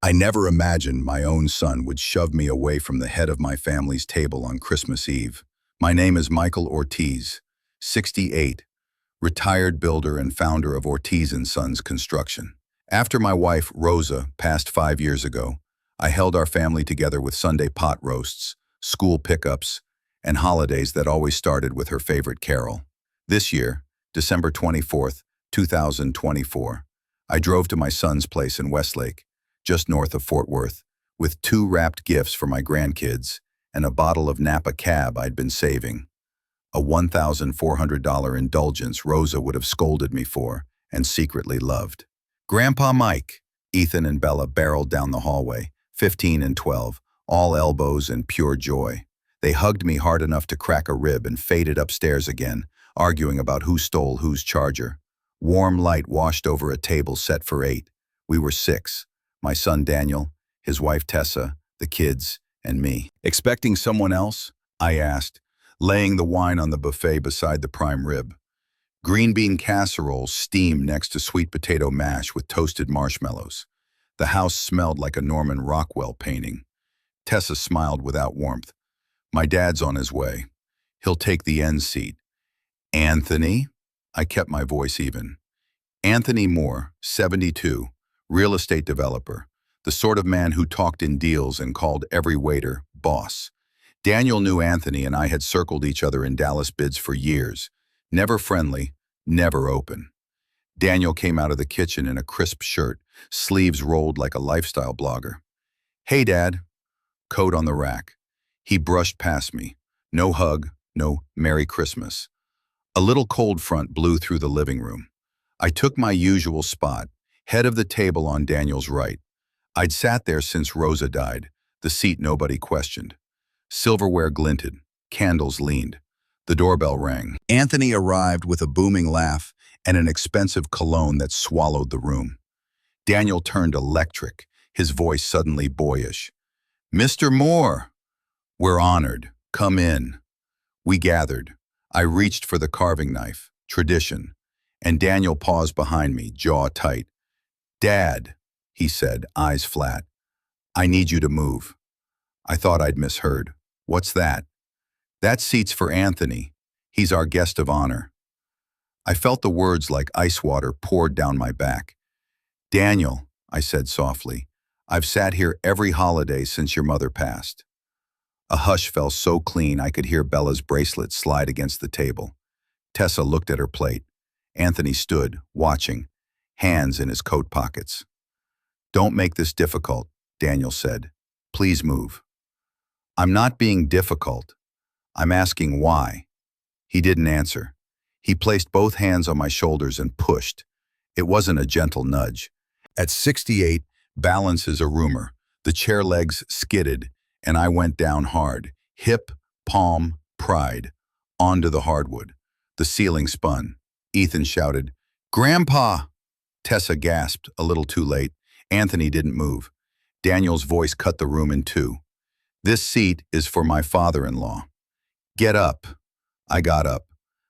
I never imagined my own son would shove me away from the head of my family's table on Christmas Eve. My name is Michael Ortiz, 68, retired builder and founder of Ortiz & Sons Construction. After my wife, Rosa, passed 5 years ago, I held our family together with Sunday pot roasts, school pickups, and holidays that always started with her favorite carol. This year, December 24th, 2024, I drove to my son's place in Westlake, just north of Fort Worth, with 2 wrapped gifts for my grandkids and a bottle of Napa Cab I'd been saving. A $1,400 indulgence Rosa would have scolded me for and secretly loved. Grandpa Mike, Ethan and Bella barreled down the hallway, 15 and 12, all elbows and pure joy. They hugged me hard enough to crack a rib and faded upstairs again, arguing about who stole whose charger. Warm light washed over a table set for 8. We were 6. My son Daniel, his wife Tessa, the kids, and me. Expecting someone else? I asked, laying the wine on the buffet beside the prime rib. Green bean casserole steamed next to sweet potato mash with toasted marshmallows. The house smelled like a Norman Rockwell painting. Tessa smiled without warmth. My dad's on his way. He'll take the end seat. Anthony? I kept my voice even. Anthony Moore, 72. Real estate developer, the sort of man who talked in deals and called every waiter boss. Daniel knew Anthony and I had circled each other in Dallas bids for years. Never friendly, never open. Daniel came out of the kitchen in a crisp shirt, sleeves rolled like a lifestyle blogger. Hey, Dad. Coat on the rack. He brushed past me. No hug, no Merry Christmas. A little cold front blew through the living room. I took my usual spot, head of the table on Daniel's right. I'd sat there since Rosa died, the seat nobody questioned. Silverware glinted, candles leaned. The doorbell rang. Anthony arrived with a booming laugh and an expensive cologne that swallowed the room. Daniel turned electric, his voice suddenly boyish. Mr. Moore! We're honored. Come in. We gathered. I reached for the carving knife, tradition, and Daniel paused behind me, jaw tight. Dad, he said, eyes flat. I need you to move. I thought I'd misheard. What's that? That seat's for Anthony. He's our guest of honor. I felt the words like ice water poured down my back. Daniel, I said softly, I've sat here every holiday since your mother passed. A hush fell so clean I could hear Bella's bracelet slide against the table. Tessa looked at her plate. Anthony stood, watching, hands in his coat pockets. Don't make this difficult, Daniel said. Please move. I'm not being difficult. I'm asking why. He didn't answer. He placed both hands on my shoulders and pushed. It wasn't a gentle nudge. At 68, balance is a rumor. The chair legs skidded, and I went down hard. Hip, palm, pride, onto the hardwood. The ceiling spun. Ethan shouted, Grandpa! Tessa gasped, a little too late. Anthony didn't move. Daniel's voice cut the room in two. This seat is for my father-in-law. Get up. I got up.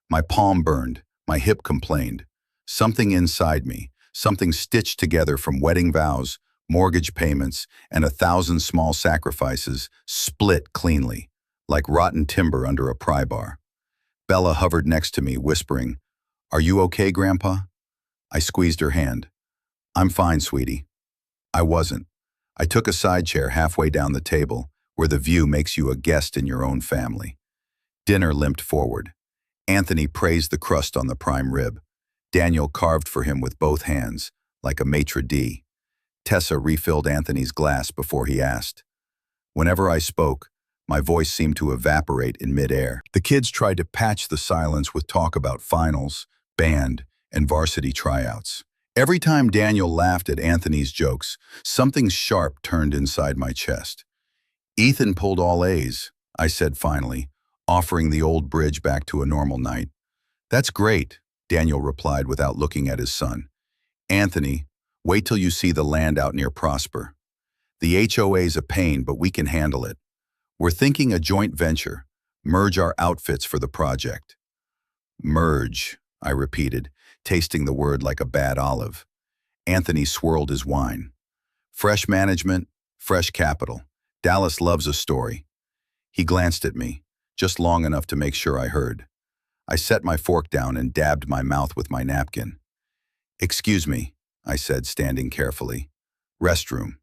My palm burned. My hip complained. Something inside me, something stitched together from wedding vows, mortgage payments, and 1,000 small sacrifices, split cleanly, like rotten timber under a pry bar. Bella hovered next to me, whispering, Are you okay, Grandpa? I squeezed her hand. I'm fine, sweetie. I wasn't. I took a side chair halfway down the table, where the view makes you a guest in your own family. Dinner limped forward. Anthony praised the crust on the prime rib. Daniel carved for him with both hands, like a maitre d'. Tessa refilled Anthony's glass before he asked. Whenever I spoke, my voice seemed to evaporate in midair. The kids tried to patch the silence with talk about finals, band, and varsity tryouts. Every time Daniel laughed at Anthony's jokes, something sharp turned inside my chest. Ethan pulled all A's, I said finally, offering the old bridge back to a normal night. That's great, Daniel replied without looking at his son. Anthony, wait till you see the land out near Prosper. The HOA's a pain, but we can handle it. We're thinking a joint venture, merge our outfits for the project. Merge, I repeated, tasting the word like a bad olive. Anthony swirled his wine. Fresh management, fresh capital. Dallas loves a story. He glanced at me, just long enough to make sure I heard. I set my fork down and dabbed my mouth with my napkin. "Excuse me," I said, standing carefully. "Restroom."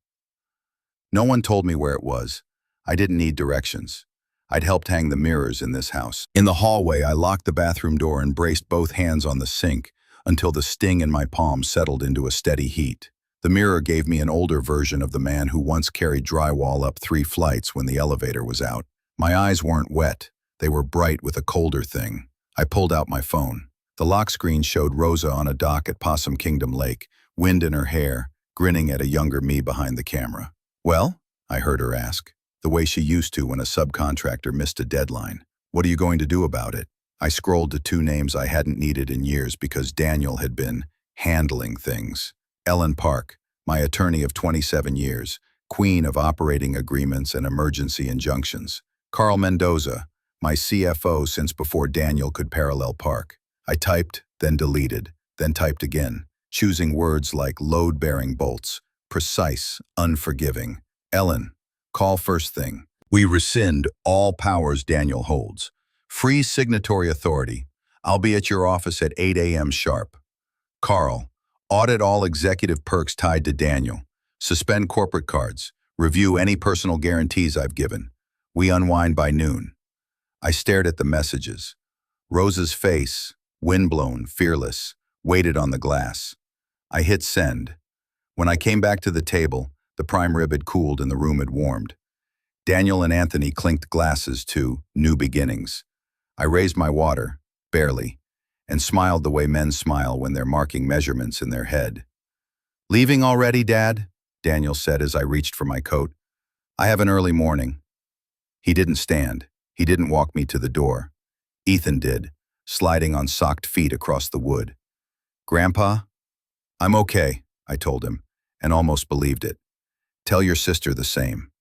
No one told me where it was. I didn't need directions. I'd helped hang the mirrors in this house. In the hallway, I locked the bathroom door and braced both hands on the sink until the sting in my palm settled into a steady heat. The mirror gave me an older version of the man who once carried drywall up 3 flights when the elevator was out. My eyes weren't wet. They were bright with a colder thing. I pulled out my phone. The lock screen showed Rosa on a dock at Possum Kingdom Lake, wind in her hair, grinning at a younger me behind the camera. "Well?" I heard her ask, the way she used to when a subcontractor missed a deadline. "What are you going to do about it?" I scrolled to 2 names I hadn't needed in years because Daniel had been handling things. Ellen Park, my attorney of 27 years, queen of operating agreements and emergency injunctions. Carl Mendoza, my CFO since before Daniel could parallel park. I typed, then deleted, then typed again, choosing words like load-bearing bolts, precise, unforgiving. Ellen, call first thing. We rescind all powers Daniel holds. Free signatory authority. I'll be at your office at 8 a.m. sharp. Carl, audit all executive perks tied to Daniel. Suspend corporate cards. Review any personal guarantees I've given. We unwind by noon. I stared at the messages. Rosa's face, windblown, fearless, waited on the glass. I hit send. When I came back to the table, the prime rib had cooled and the room had warmed. Daniel and Anthony clinked glasses to new beginnings. I raised my water, barely, and smiled the way men smile when they're marking measurements in their head. "Leaving already, Dad?" Daniel said as I reached for my coat. "I have an early morning." He didn't stand. He didn't walk me to the door. Ethan did, sliding on socked feet across the wood. "Grandpa?" "I'm okay," I told him, and almost believed it. "Tell your sister the same."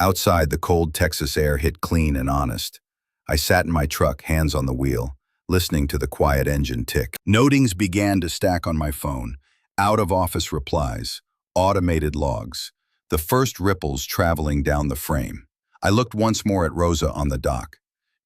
Outside, the cold Texas air hit clean and honest. I sat in my truck, hands on the wheel, listening to the quiet engine tick. Notings began to stack on my phone. Out-of-office replies, automated logs, the first ripples traveling down the frame. I looked once more at Rosa on the dock.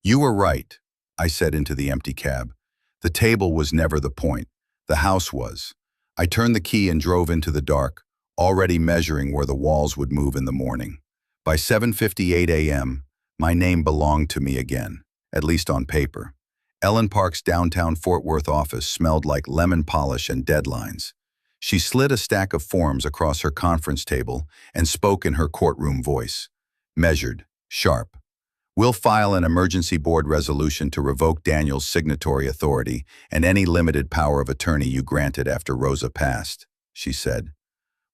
"You were right," I said into the empty cab. The table was never the point. The house was. I turned the key and drove into the dark, already measuring where the walls would move in the morning. By 7:58 a.m., my name belonged to me again, at least on paper. Ellen Park's downtown Fort Worth office smelled like lemon polish and deadlines. She slid a stack of forms across her conference table and spoke in her courtroom voice. Measured, sharp. "We'll file an emergency board resolution to revoke Daniel's signatory authority and any limited power of attorney you granted after Rosa passed," she said.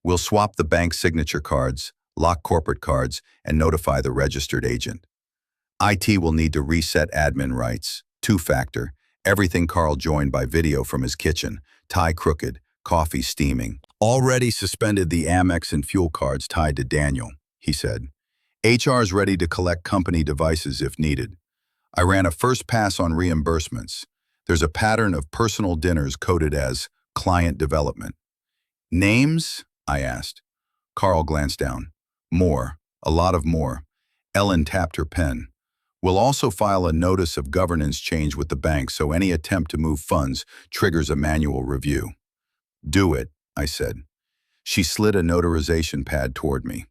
"We'll swap the bank signature cards, lock corporate cards, and notify the registered agent. IT will need to reset admin rights, 2-factor, everything Carl joined by video from his kitchen, tie crooked, coffee steaming. Already suspended the Amex and fuel cards tied to Daniel," he said. "HR's ready to collect company devices if needed. I ran a first pass on reimbursements. There's a pattern of personal dinners coded as client development." "Names?" I asked. Carl glanced down. "More, a lot of more." Ellen tapped her pen. "We'll also file a notice of governance change with the bank so any attempt to move funds triggers a manual review." "Do it," I said. She slid a notarization pad toward me.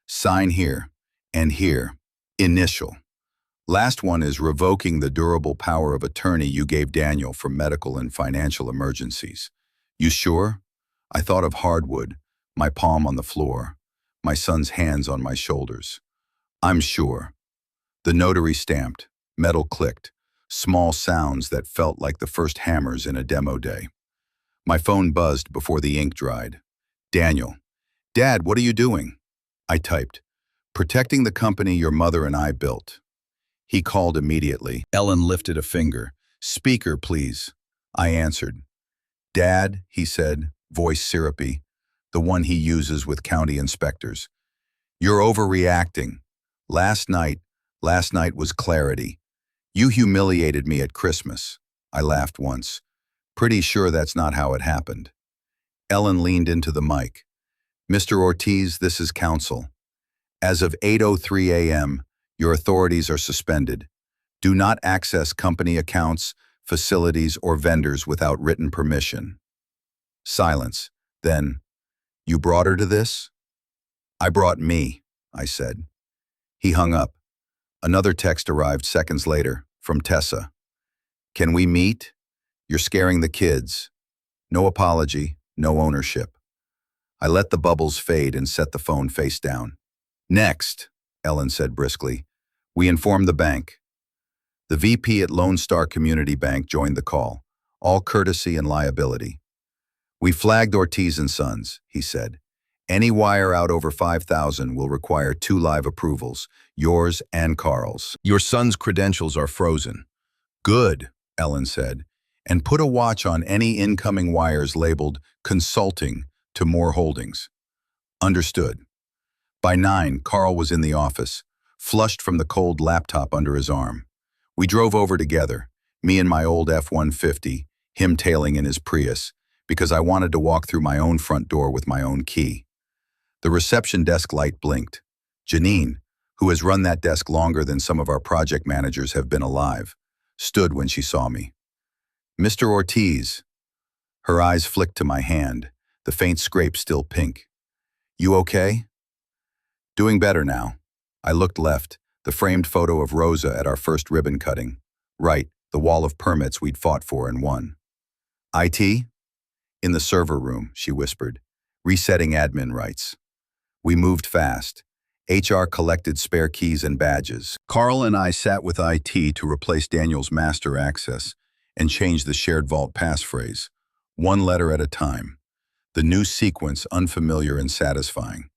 "Sign here, and here, initial. Last one is revoking the durable power of attorney you gave Daniel for medical and financial emergencies. You sure?" I thought of hardwood, my palm on the floor, my son's hands on my shoulders. "I'm sure." The notary stamped, metal clicked, small sounds that felt like the first hammers in a demo day. My phone buzzed before the ink dried. "Daniel." "Dad, what are you doing?" I typed, "Protecting the company your mother and I built." He called immediately. Ellen lifted a finger. "Speaker, please." I answered. "Dad," he said, voice syrupy, the one he uses with county inspectors. "You're overreacting. Last night was clarity. You humiliated me at Christmas." I laughed once. "Pretty sure that's not how it happened." Ellen leaned into the mic. Mr. Ortiz, this is counsel. As of 8:03 a.m., your authorities are suspended. Do not access company accounts, facilities, or vendors without written permission. Silence. Then, you brought her to this? I brought me, I said. He hung up. Another text arrived seconds later, from Tessa. Can we meet? You're scaring the kids. No apology, no ownership. I let the bubbles fade and set the phone face down. Next, Ellen said briskly, we informed the bank. The VP at Lone Star Community Bank joined the call, all courtesy and liability. We flagged Ortiz and Sons, he said. Any wire out over 5,000 will require 2 live approvals, yours and Carl's. Your son's credentials are frozen. Good, Ellen said, and put a watch on any incoming wires labeled consulting to Moore Holdings. Understood. By 9, Carl was in the office, flushed from the cold laptop under his arm. We drove over together, me in my old F-150, him tailing in his Prius, because I wanted to walk through my own front door with my own key. The reception desk light blinked. Janine, who has run that desk longer than some of our project managers have been alive, stood when she saw me. Mr. Ortiz. Her eyes flicked to my hand, the faint scrape still pink. You okay? Doing better now. I looked left, the framed photo of Rosa at our first ribbon cutting. Right, the wall of permits we'd fought for and won. IT? In the server room, she whispered, resetting admin rights. We moved fast. HR collected spare keys and badges. Carl and I sat with IT to replace Daniel's master access and change the shared vault passphrase, one letter at a time. The new sequence unfamiliar and satisfying.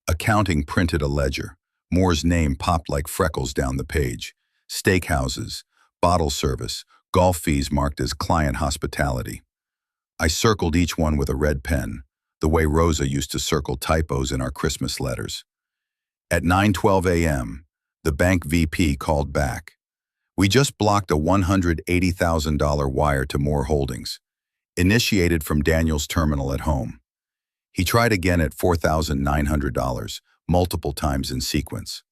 Accounting printed a ledger. Moore's name popped like freckles down the page. Steakhouses, bottle service, golf fees marked as client hospitality. I circled each one with a red pen, the way Rosa used to circle typos in our Christmas letters. At 9:12 a.m., the bank VP called back. We just blocked a $180,000 wire to Moore Holdings, initiated from Daniel's terminal at home. He tried again at $4,900, multiple times in sequence.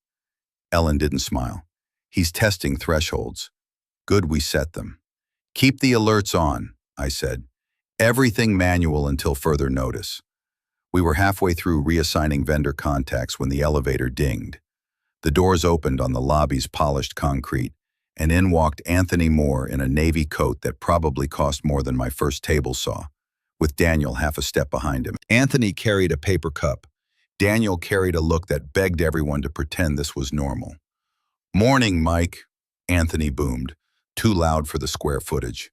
Ellen didn't smile. He's testing thresholds. Good we set them. Keep the alerts on, I said. Everything manual until further notice. We were halfway through reassigning vendor contacts when the elevator dinged. The doors opened on the lobby's polished concrete, and in walked Anthony Moore in a navy coat that probably cost more than my first table saw, with Daniel half a step behind him. Anthony carried a paper cup. Daniel carried a look that begged everyone to pretend this was normal. Morning, Mike, Anthony boomed, too loud for the square footage.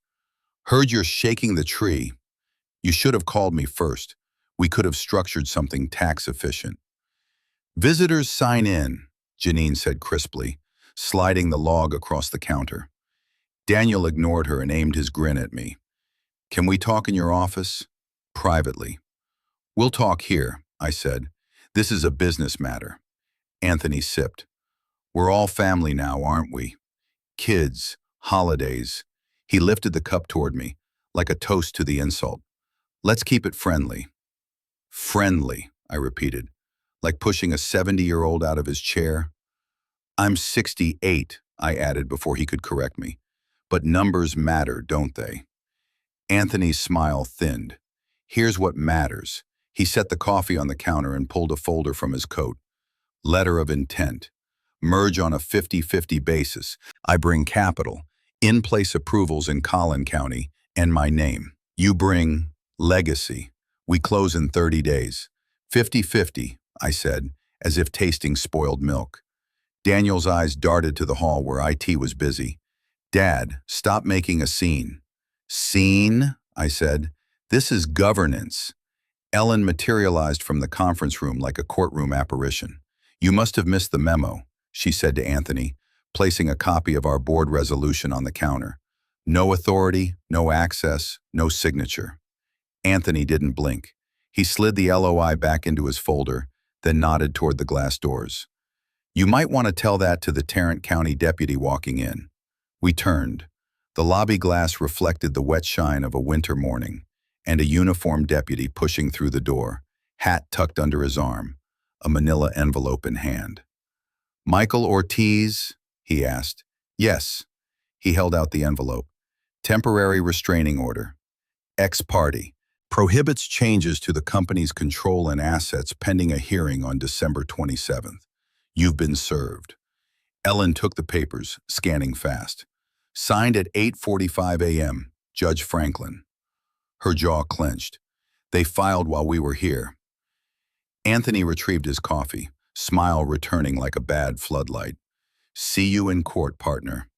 Heard you're shaking the tree. You should have called me first. We could have structured something tax efficient. Visitors sign in, Janine said crisply, sliding the log across the counter. Daniel ignored her and aimed his grin at me. Can we talk in your office? Privately. We'll talk here, I said. This is a business matter. Anthony sipped. We're all family now, aren't we? Kids, holidays. He lifted the cup toward me, like a toast to the insult. Let's keep it friendly. Friendly, I repeated, like pushing a 70-year-old out of his chair. I'm 68, I added before he could correct me. But numbers matter, don't they? Anthony's smile thinned. Here's what matters. He set the coffee on the counter and pulled a folder from his coat. Letter of intent. Merge on a 50-50 basis. I bring capital, in-place approvals in Collin County, and my name. You bring legacy. We close in 30 days. 50-50, I said, as if tasting spoiled milk. Daniel's eyes darted to the hall where IT was busy. Dad, stop making a scene. Scene? I said. This is governance. Ellen materialized from the conference room like a courtroom apparition. You must have missed the memo, she said to Anthony, placing a copy of our board resolution on the counter. No authority, no access, no signature. Anthony didn't blink. He slid the LOI back into his folder, then nodded toward the glass doors. You might want to tell that to the Tarrant County deputy walking in. We turned. The lobby glass reflected the wet shine of a winter morning, and a uniformed deputy pushing through the door, hat tucked under his arm, a manila envelope in hand. "Michael Ortiz?" he asked. "Yes." He held out the envelope. "Temporary restraining order. Ex parte. Prohibits changes to the company's control and assets pending a hearing on December 27th. You've been served." Ellen took the papers, scanning fast. "Signed at 8:45 a.m., Judge Franklin." Her jaw clenched. "They filed while we were here." Anthony retrieved his coffee, smile returning like a bad floodlight. "See you in court, partner."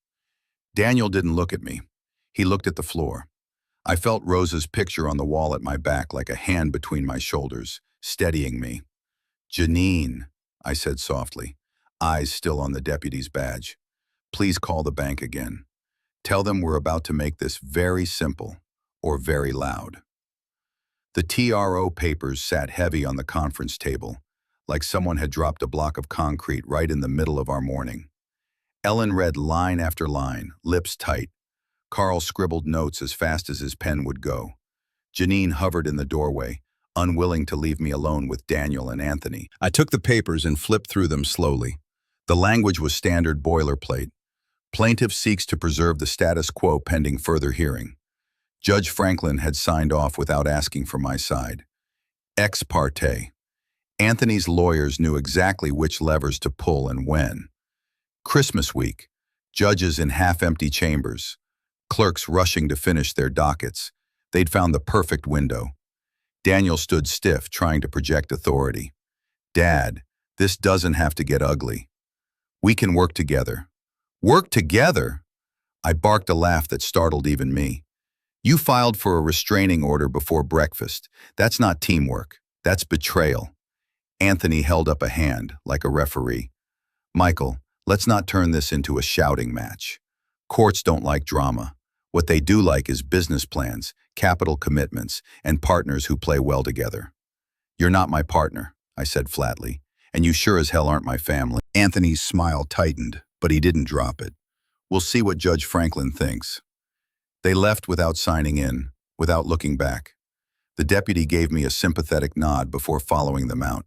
Daniel didn't look at me. He looked at the floor. I felt Rose's picture on the wall at my back like a hand between my shoulders, steadying me. "Janine," I said softly, eyes still on the deputy's badge. "Please call the bank again. Tell them we're about to make this very simple or very loud." The TRO papers sat heavy on the conference table, like someone had dropped a block of concrete right in the middle of our morning. Ellen read line after line, lips tight. Carl scribbled notes as fast as his pen would go. Janine hovered in the doorway, unwilling to leave me alone with Daniel and Anthony. I took the papers and flipped through them slowly. The language was standard boilerplate. Plaintiff seeks to preserve the status quo pending further hearing. Judge Franklin had signed off without asking for my side. Ex parte. Anthony's lawyers knew exactly which levers to pull and when. Christmas week. Judges in half-empty chambers. Clerks rushing to finish their dockets. They'd found the perfect window. Daniel stood stiff, trying to project authority. "Dad, this doesn't have to get ugly. We can work together." "Work together?" I barked a laugh that startled even me. "You filed for a restraining order before breakfast. That's not teamwork. That's betrayal." Anthony held up a hand, like a referee. "Michael, let's not turn this into a shouting match. Courts don't like drama. What they do like is business plans, capital commitments, and partners who play well together." "You're not my partner," I said flatly, "and you sure as hell aren't my family." Anthony's smile tightened, but he didn't drop it. "We'll see what Judge Franklin thinks." They left without signing in, without looking back. The deputy gave me a sympathetic nod before following them out.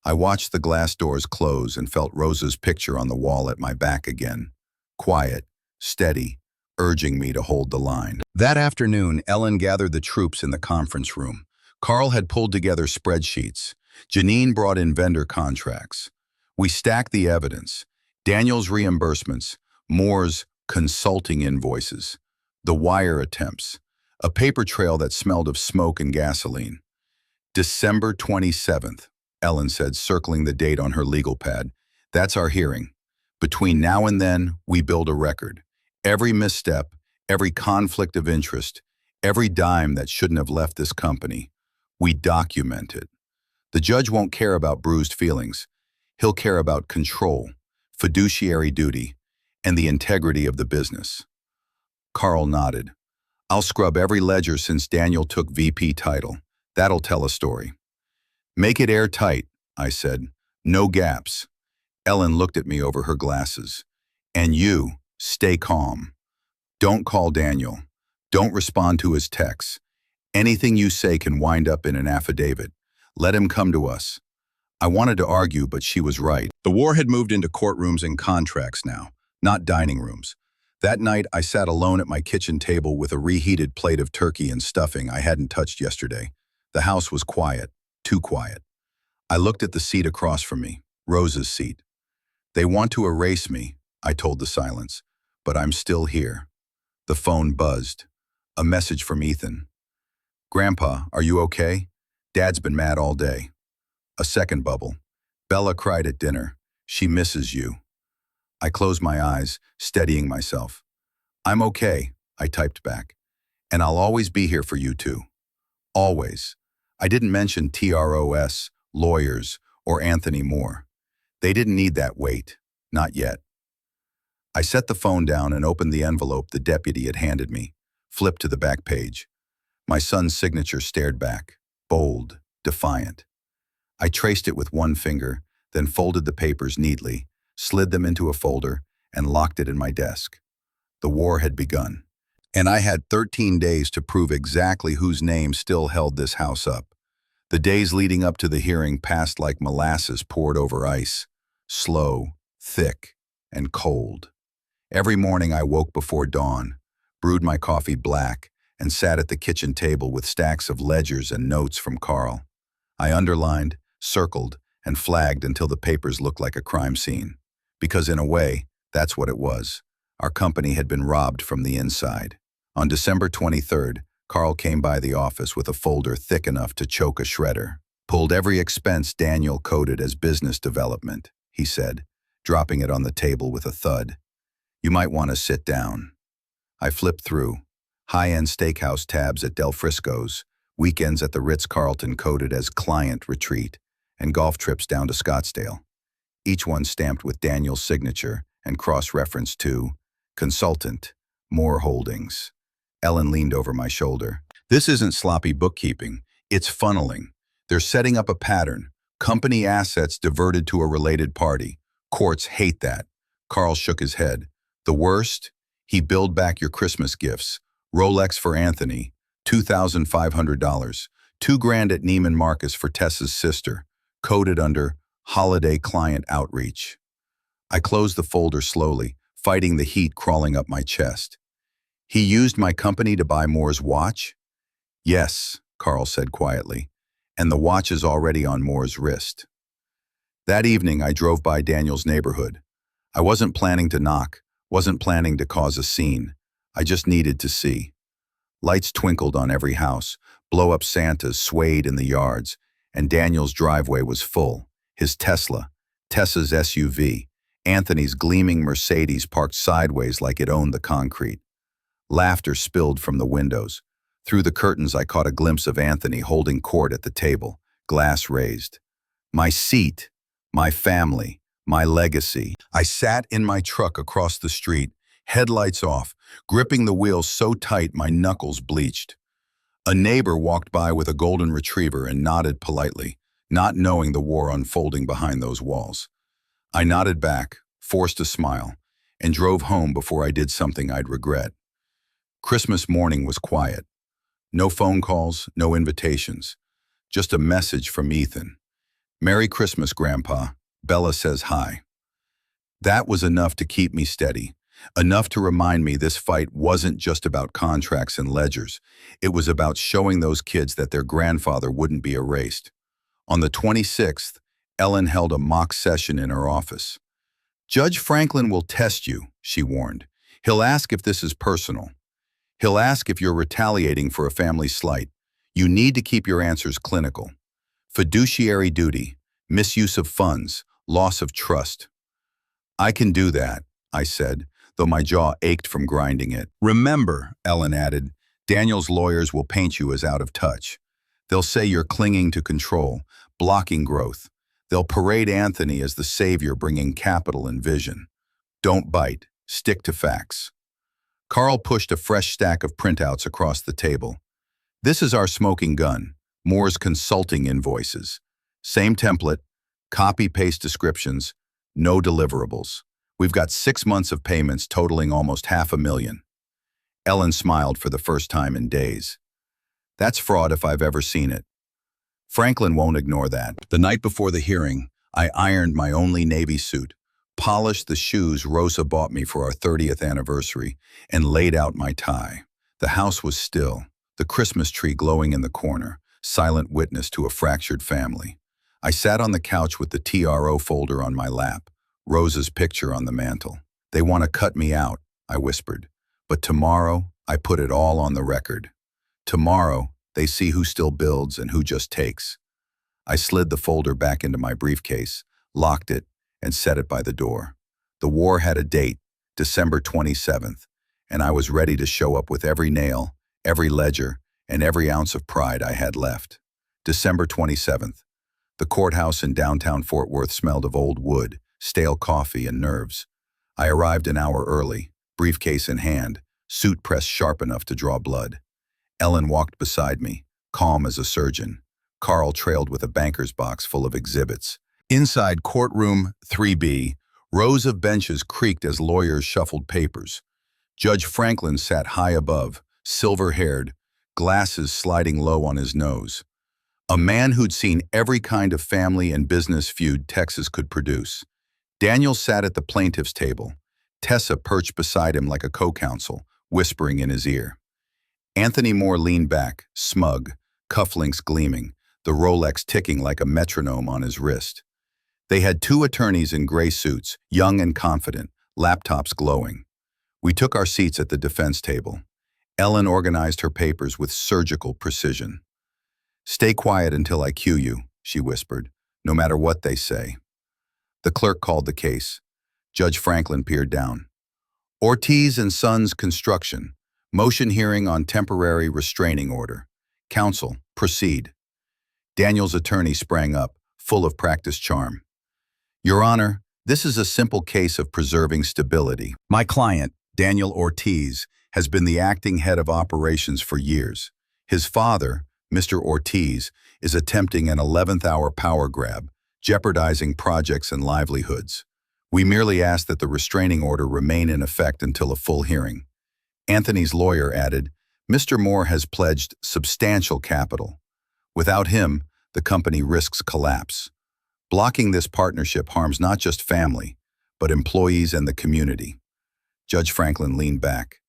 I watched the glass doors close and felt Rosa's picture on the wall at my back again. Quiet, steady, urging me to hold the line. That afternoon, Ellen gathered the troops in the conference room. Carl had pulled together spreadsheets. Janine brought in vendor contracts. We stacked the evidence. Daniel's reimbursements, Moore's consulting invoices, the wire attempts, a paper trail that smelled of smoke and gasoline. "December 27th, Ellen said, circling the date on her legal pad. "That's our hearing. Between now and then, we build a record. Every misstep, every conflict of interest, every dime that shouldn't have left this company, we document it. The judge won't care about bruised feelings. He'll care about control, fiduciary duty, and the integrity of the business." Carl nodded. "I'll scrub every ledger since Daniel took VP title. That'll tell a story." "Make it airtight," I said. "No gaps." Ellen looked at me over her glasses. "And you, stay calm. Don't call Daniel. Don't respond to his texts. Anything you say can wind up in an affidavit. Let him come to us." I wanted to argue, but she was right. The war had moved into courtrooms and contracts now, not dining rooms. That night, I sat alone at my kitchen table with a reheated plate of turkey and stuffing I hadn't touched yesterday. The house was quiet, too quiet. I looked at the seat across from me, Rose's seat. "They want to erase me," I told the silence, "but I'm still here." The phone buzzed. A message from Ethan. "Grandpa, are you okay? Dad's been mad all day." A second bubble. "Bella cried at dinner. She misses you." I closed my eyes, steadying myself. "I'm okay," I typed back. "And I'll always be here for you too. Always." I didn't mention TROS, lawyers, or Anthony Moore. They didn't need that weight. Not yet. I set the phone down and opened the envelope the deputy had handed me, flipped to the back page. My son's signature stared back, bold, defiant. I traced it with one finger, then folded the papers neatly, slid them into a folder, and locked it in my desk. The war had begun, and I had 13 days to prove exactly whose name still held this house up. The days leading up to the hearing passed like molasses poured over ice, slow, thick, and cold. Every morning I woke before dawn, brewed my coffee black, and sat at the kitchen table with stacks of ledgers and notes from Carl. I underlined, circled, and flagged until the papers looked like a crime scene. Because in a way, that's what it was. Our company had been robbed from the inside. On December 23rd, Carl came by the office with a folder thick enough to choke a shredder. Pulled every expense Daniel coded as business development, he said, dropping it on the table with a thud. You might want to sit down. I flipped through. High-end steakhouse tabs at Del Frisco's, weekends at the Ritz-Carlton coded as client retreat, and golf trips down to Scottsdale. Each one stamped with Daniel's signature and cross-referenced to consultant, Moore Holdings. Ellen leaned over my shoulder. This isn't sloppy bookkeeping, it's funneling. They're setting up a pattern. Company assets diverted to a related party. Courts hate that. Carl shook his head. The worst? He billed back your Christmas gifts. Rolex for Anthony, $2,500. $2,000 at Neiman Marcus for Tessa's sister, coded under Holiday Client Outreach. I closed the folder slowly, fighting the heat crawling up my chest. He used my company to buy Moore's watch? Yes, Carl said quietly, and the watch is already on Moore's wrist. That evening, I drove by Daniel's neighborhood. I wasn't planning to knock, wasn't planning to cause a scene. I just needed to see. Lights twinkled on every house, blow-up Santas swayed in the yards, and Daniel's driveway was full. His Tesla, Tessa's SUV, Anthony's gleaming Mercedes parked sideways like it owned the concrete. Laughter spilled from the windows. Through the curtains, I caught a glimpse of Anthony holding court at the table, glass raised. My seat, my family, my legacy. I sat in my truck across the street, headlights off, gripping the wheel so tight my knuckles bleached. A neighbor walked by with a golden retriever and nodded politely, not knowing the war unfolding behind those walls. I nodded back, forced a smile, and drove home before I did something I'd regret. Christmas morning was quiet. No phone calls, no invitations. Just a message from Ethan. Merry Christmas, Grandpa. Bella says hi. That was enough to keep me steady, enough to remind me this fight wasn't just about contracts and ledgers. It was about showing those kids that their grandfather wouldn't be erased. On the 26th, Ellen held a mock session in her office. Judge Franklin will test you, she warned. He'll ask if this is personal. He'll ask if you're retaliating for a family slight. You need to keep your answers clinical. Fiduciary duty, misuse of funds, loss of trust. I can do that, I said, though my jaw ached from grinding it. Remember, Ellen added, Daniel's lawyers will paint you as out of touch. They'll say you're clinging to control, blocking growth. They'll parade Anthony as the savior bringing capital and vision. Don't bite, stick to facts. Carl pushed a fresh stack of printouts across the table. This is our smoking gun, Moore's consulting invoices. Same template, copy-paste descriptions, no deliverables. We've got 6 months of payments totaling almost $500,000. Ellen smiled for the first time in days. That's fraud if I've ever seen it. Franklin won't ignore that. The night before the hearing, I ironed my only Navy suit, polished the shoes Rosa bought me for our 30th anniversary, and laid out my tie. The house was still, the Christmas tree glowing in the corner, silent witness to a fractured family. I sat on the couch with the TRO folder on my lap, Rosa's picture on the mantel. They want to cut me out, I whispered. But tomorrow, I put it all on the record. Tomorrow, they see who still builds and who just takes. I slid the folder back into my briefcase, locked it, and set it by the door. The war had a date, December 27th, and I was ready to show up with every nail, every ledger, and every ounce of pride I had left. December 27th. The courthouse in downtown Fort Worth smelled of old wood, stale coffee, and nerves. I arrived an hour early, briefcase in hand, suit pressed sharp enough to draw blood. Ellen walked beside me, calm as a surgeon. Carl trailed with a banker's box full of exhibits. Inside courtroom 3B, rows of benches creaked as lawyers shuffled papers. Judge Franklin sat high above, silver-haired, glasses sliding low on his nose. A man who'd seen every kind of family and business feud Texas could produce. Daniel sat at the plaintiff's table, Tessa perched beside him like a co-counsel, whispering in his ear. Anthony Moore leaned back, smug, cufflinks gleaming, the Rolex ticking like a metronome on his wrist. They had two attorneys in gray suits, young and confident, laptops glowing. We took our seats at the defense table. Ellen organized her papers with surgical precision. "Stay quiet until I cue you," she whispered, "no matter what they say." The clerk called the case. Judge Franklin peered down. Ortiz and Sons Construction. Motion hearing on temporary restraining order. Counsel, proceed. Daniel's attorney sprang up, full of practiced charm. "Your Honor, this is a simple case of preserving stability. My client, Daniel Ortiz, has been the acting head of operations for years. His father, Mr. Ortiz, is attempting an 11th-hour power grab, jeopardizing projects and livelihoods. We merely ask that the restraining order remain in effect until a full hearing." Anthony's lawyer added, "Mr. Moore has pledged substantial capital. Without him, the company risks collapse. Blocking this partnership harms not just family, but employees and the community." Judge Franklin leaned back.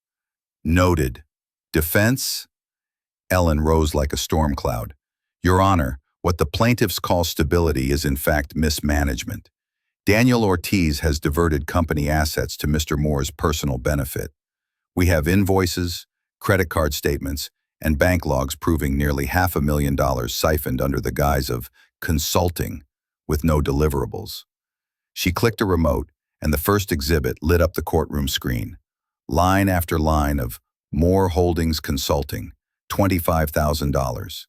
"Noted. Defense?" Ellen rose like a storm cloud. "Your Honor, what the plaintiffs call stability is in fact mismanagement. Daniel Ortiz has diverted company assets to Mr. Moore's personal benefit. We have invoices, credit card statements, and bank logs proving nearly $500,000 siphoned under the guise of consulting with no deliverables." She clicked a remote, and the first exhibit lit up the courtroom screen. Line after line of Moore Holdings Consulting, $25,000.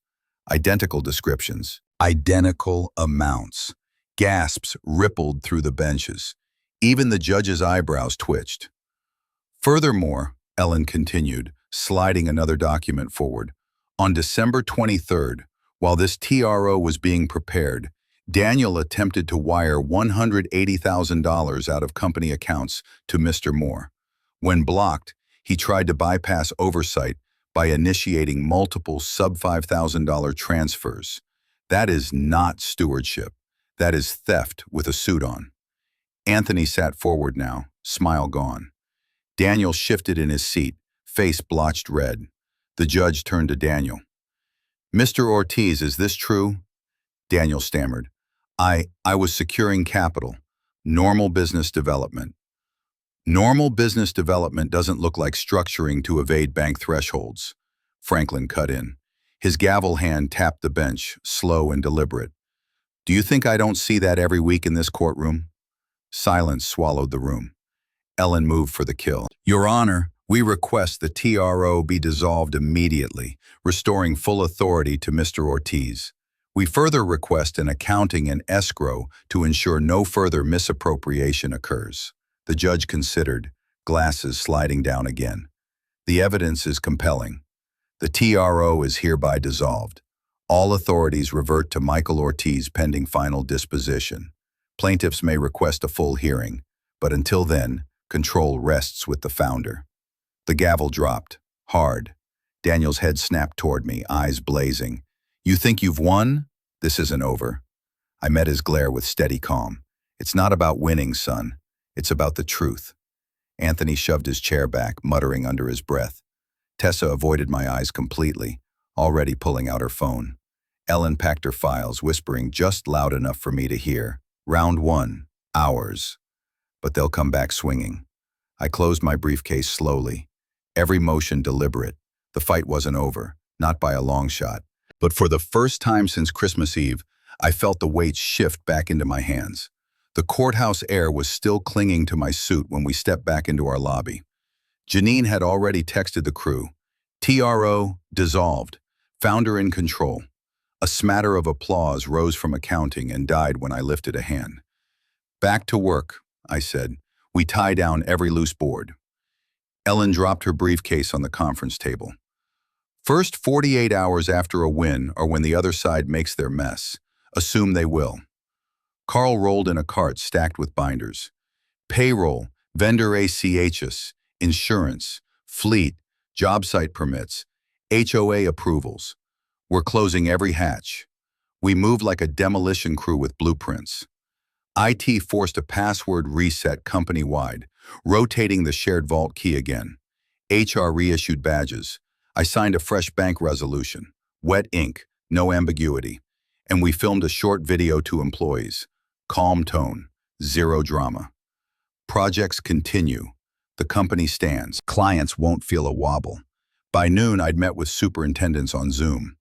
Identical descriptions, identical amounts. Gasps rippled through the benches. Even the judge's eyebrows twitched. "Furthermore," Ellen continued, sliding another document forward, "on December 23rd, while this TRO was being prepared, Daniel attempted to wire $180,000 out of company accounts to Mr. Moore. When blocked, he tried to bypass oversight by initiating multiple sub-$5,000 transfers. That is not stewardship. That is theft with a suit on." Anthony sat forward now, smile gone. Daniel shifted in his seat, face blotched red. The judge turned to Daniel. "Mr. Ortiz, is this true?" Daniel stammered. I was securing capital. Normal business development." "Normal business development doesn't look like structuring to evade bank thresholds." Franklin cut in. His gavel hand tapped the bench, slow and deliberate. "Do you think I don't see that every week in this courtroom?" Silence swallowed the room. Ellen moved for the kill. "Your Honor, we request the TRO be dissolved immediately, restoring full authority to Mr. Ortiz. We further request an accounting and escrow to ensure no further misappropriation occurs." The judge considered, glasses sliding down again. "The evidence is compelling. The TRO is hereby dissolved. All authorities revert to Michael Ortiz pending final disposition. Plaintiffs may request a full hearing, but until then, control rests with the founder." The gavel dropped, hard. Daniel's head snapped toward me, eyes blazing. "You think you've won? This isn't over." I met his glare with steady calm. "It's not about winning, son. It's about the truth." Anthony shoved his chair back, muttering under his breath. Tessa avoided my eyes completely, already pulling out her phone. Ellen packed her files, whispering just loud enough for me to hear. "Round 1, ours. But they'll come back swinging." I closed my briefcase slowly, every motion deliberate. The fight wasn't over, not by a long shot. But for the first time since Christmas Eve, I felt the weight shift back into my hands. The courthouse air was still clinging to my suit when we stepped back into our lobby. Janine had already texted the crew. TRO dissolved, founder in control. A smatter of applause rose from accounting and died when I lifted a hand. "Back to work," I said. "We tie down every loose board." Ellen dropped her briefcase on the conference table. "First 48 hours after a win are when the other side makes their mess. Assume they will." Carl rolled in a cart stacked with binders. Payroll, vendor ACHs, insurance, fleet, job site permits, HOA approvals. We're closing every hatch. We moved like a demolition crew with blueprints. IT forced a password reset company-wide, rotating the shared vault key again. HR reissued badges. I signed a fresh bank resolution. Wet ink, no ambiguity. And we filmed a short video to employees. Calm tone, zero drama. Projects continue. The company stands. Clients won't feel a wobble. By noon, I'd met with superintendents on Zoom.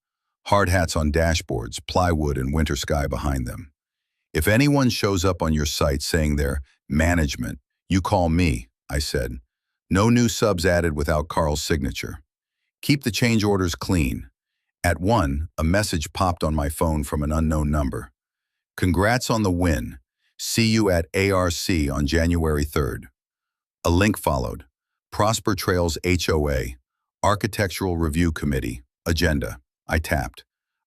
Hard hats on dashboards, plywood and winter sky behind them. If anyone shows up on your site saying they're management, you call me, I said. No new subs added without Carl's signature. Keep the change orders clean. At 1, a message popped on my phone from an unknown number. Congrats on the win. See you at ARC on January 3rd. A link followed. Prosper Trails HOA, Architectural Review Committee, Agenda. I tapped.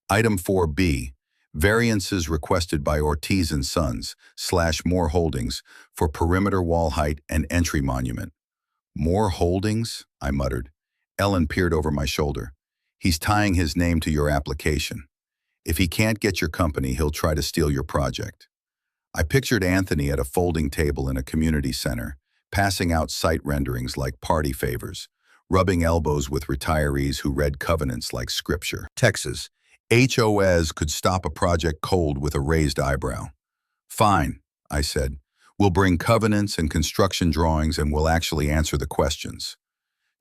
Item 4B, variances requested by Ortiz and Sons / more holdings for perimeter wall height and entry monument. More holdings? I muttered. Ellen peered over my shoulder. He's tying his name to your application. If he can't get your company, he'll try to steal your project. I pictured Anthony at a folding table in a community center, passing out site renderings like party favors, rubbing elbows with retirees who read covenants like scripture. Texas, HOAs could stop a project cold with a raised eyebrow. Fine, I said. We'll bring covenants and construction drawings and we'll actually answer the questions.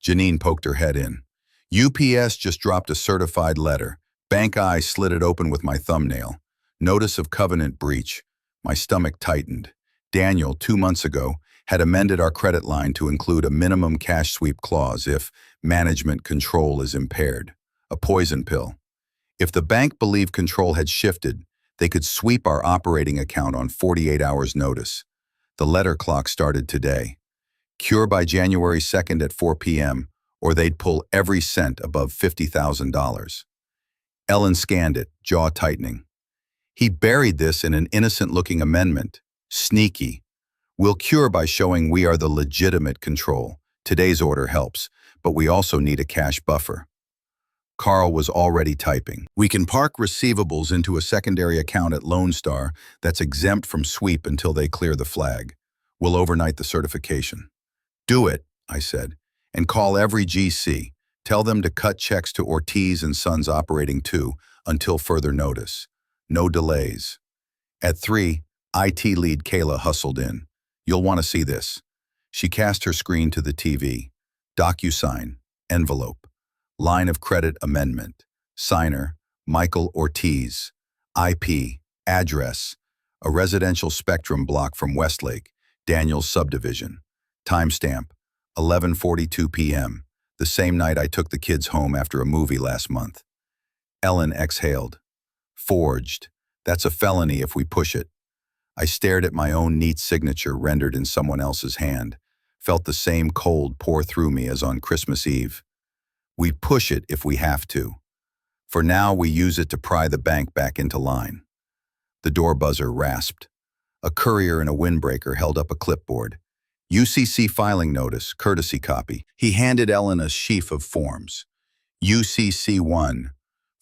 Janine poked her head in. UPS just dropped a certified letter. Bank I slid it open with my thumbnail. Notice of covenant breach. My stomach tightened. Daniel, 2 months ago, had amended our credit line to include a minimum cash sweep clause if management control is impaired. A poison pill. If the bank believed control had shifted, they could sweep our operating account on 48 hours notice. The letter clock started today. Cure by January 2nd at 4 p.m., or they'd pull every cent above $50,000. Ellen scanned it, jaw tightening. He buried this in an innocent-looking amendment. Sneaky. We'll cure by showing we are the legitimate control. Today's order helps, but we also need a cash buffer. Carl was already typing. We can park receivables into a secondary account at Lone Star that's exempt from sweep until they clear the flag. We'll overnight the certification. Do it, I said, and call every GC. Tell them to cut checks to Ortiz and Sons Operating 2 until further notice. No delays. At 3, IT lead Kayla hustled in. You'll want to see this. She cast her screen to the TV. DocuSign. Envelope. Line of credit amendment. Signer, Michael Ortiz. IP, address, a residential spectrum block from Westlake, Daniels subdivision. Timestamp, 11:42 p.m., the same night I took the kids home after a movie last month. Ellen exhaled. Forged. That's a felony if we push it. I stared at my own neat signature rendered in someone else's hand, felt the same cold pour through me as on Christmas Eve. We push it if we have to. For now, we use it to pry the bank back into line. The door buzzer rasped. A courier in a windbreaker held up a clipboard. UCC filing notice, courtesy copy. He handed Ellen a sheaf of forms. UCC 1,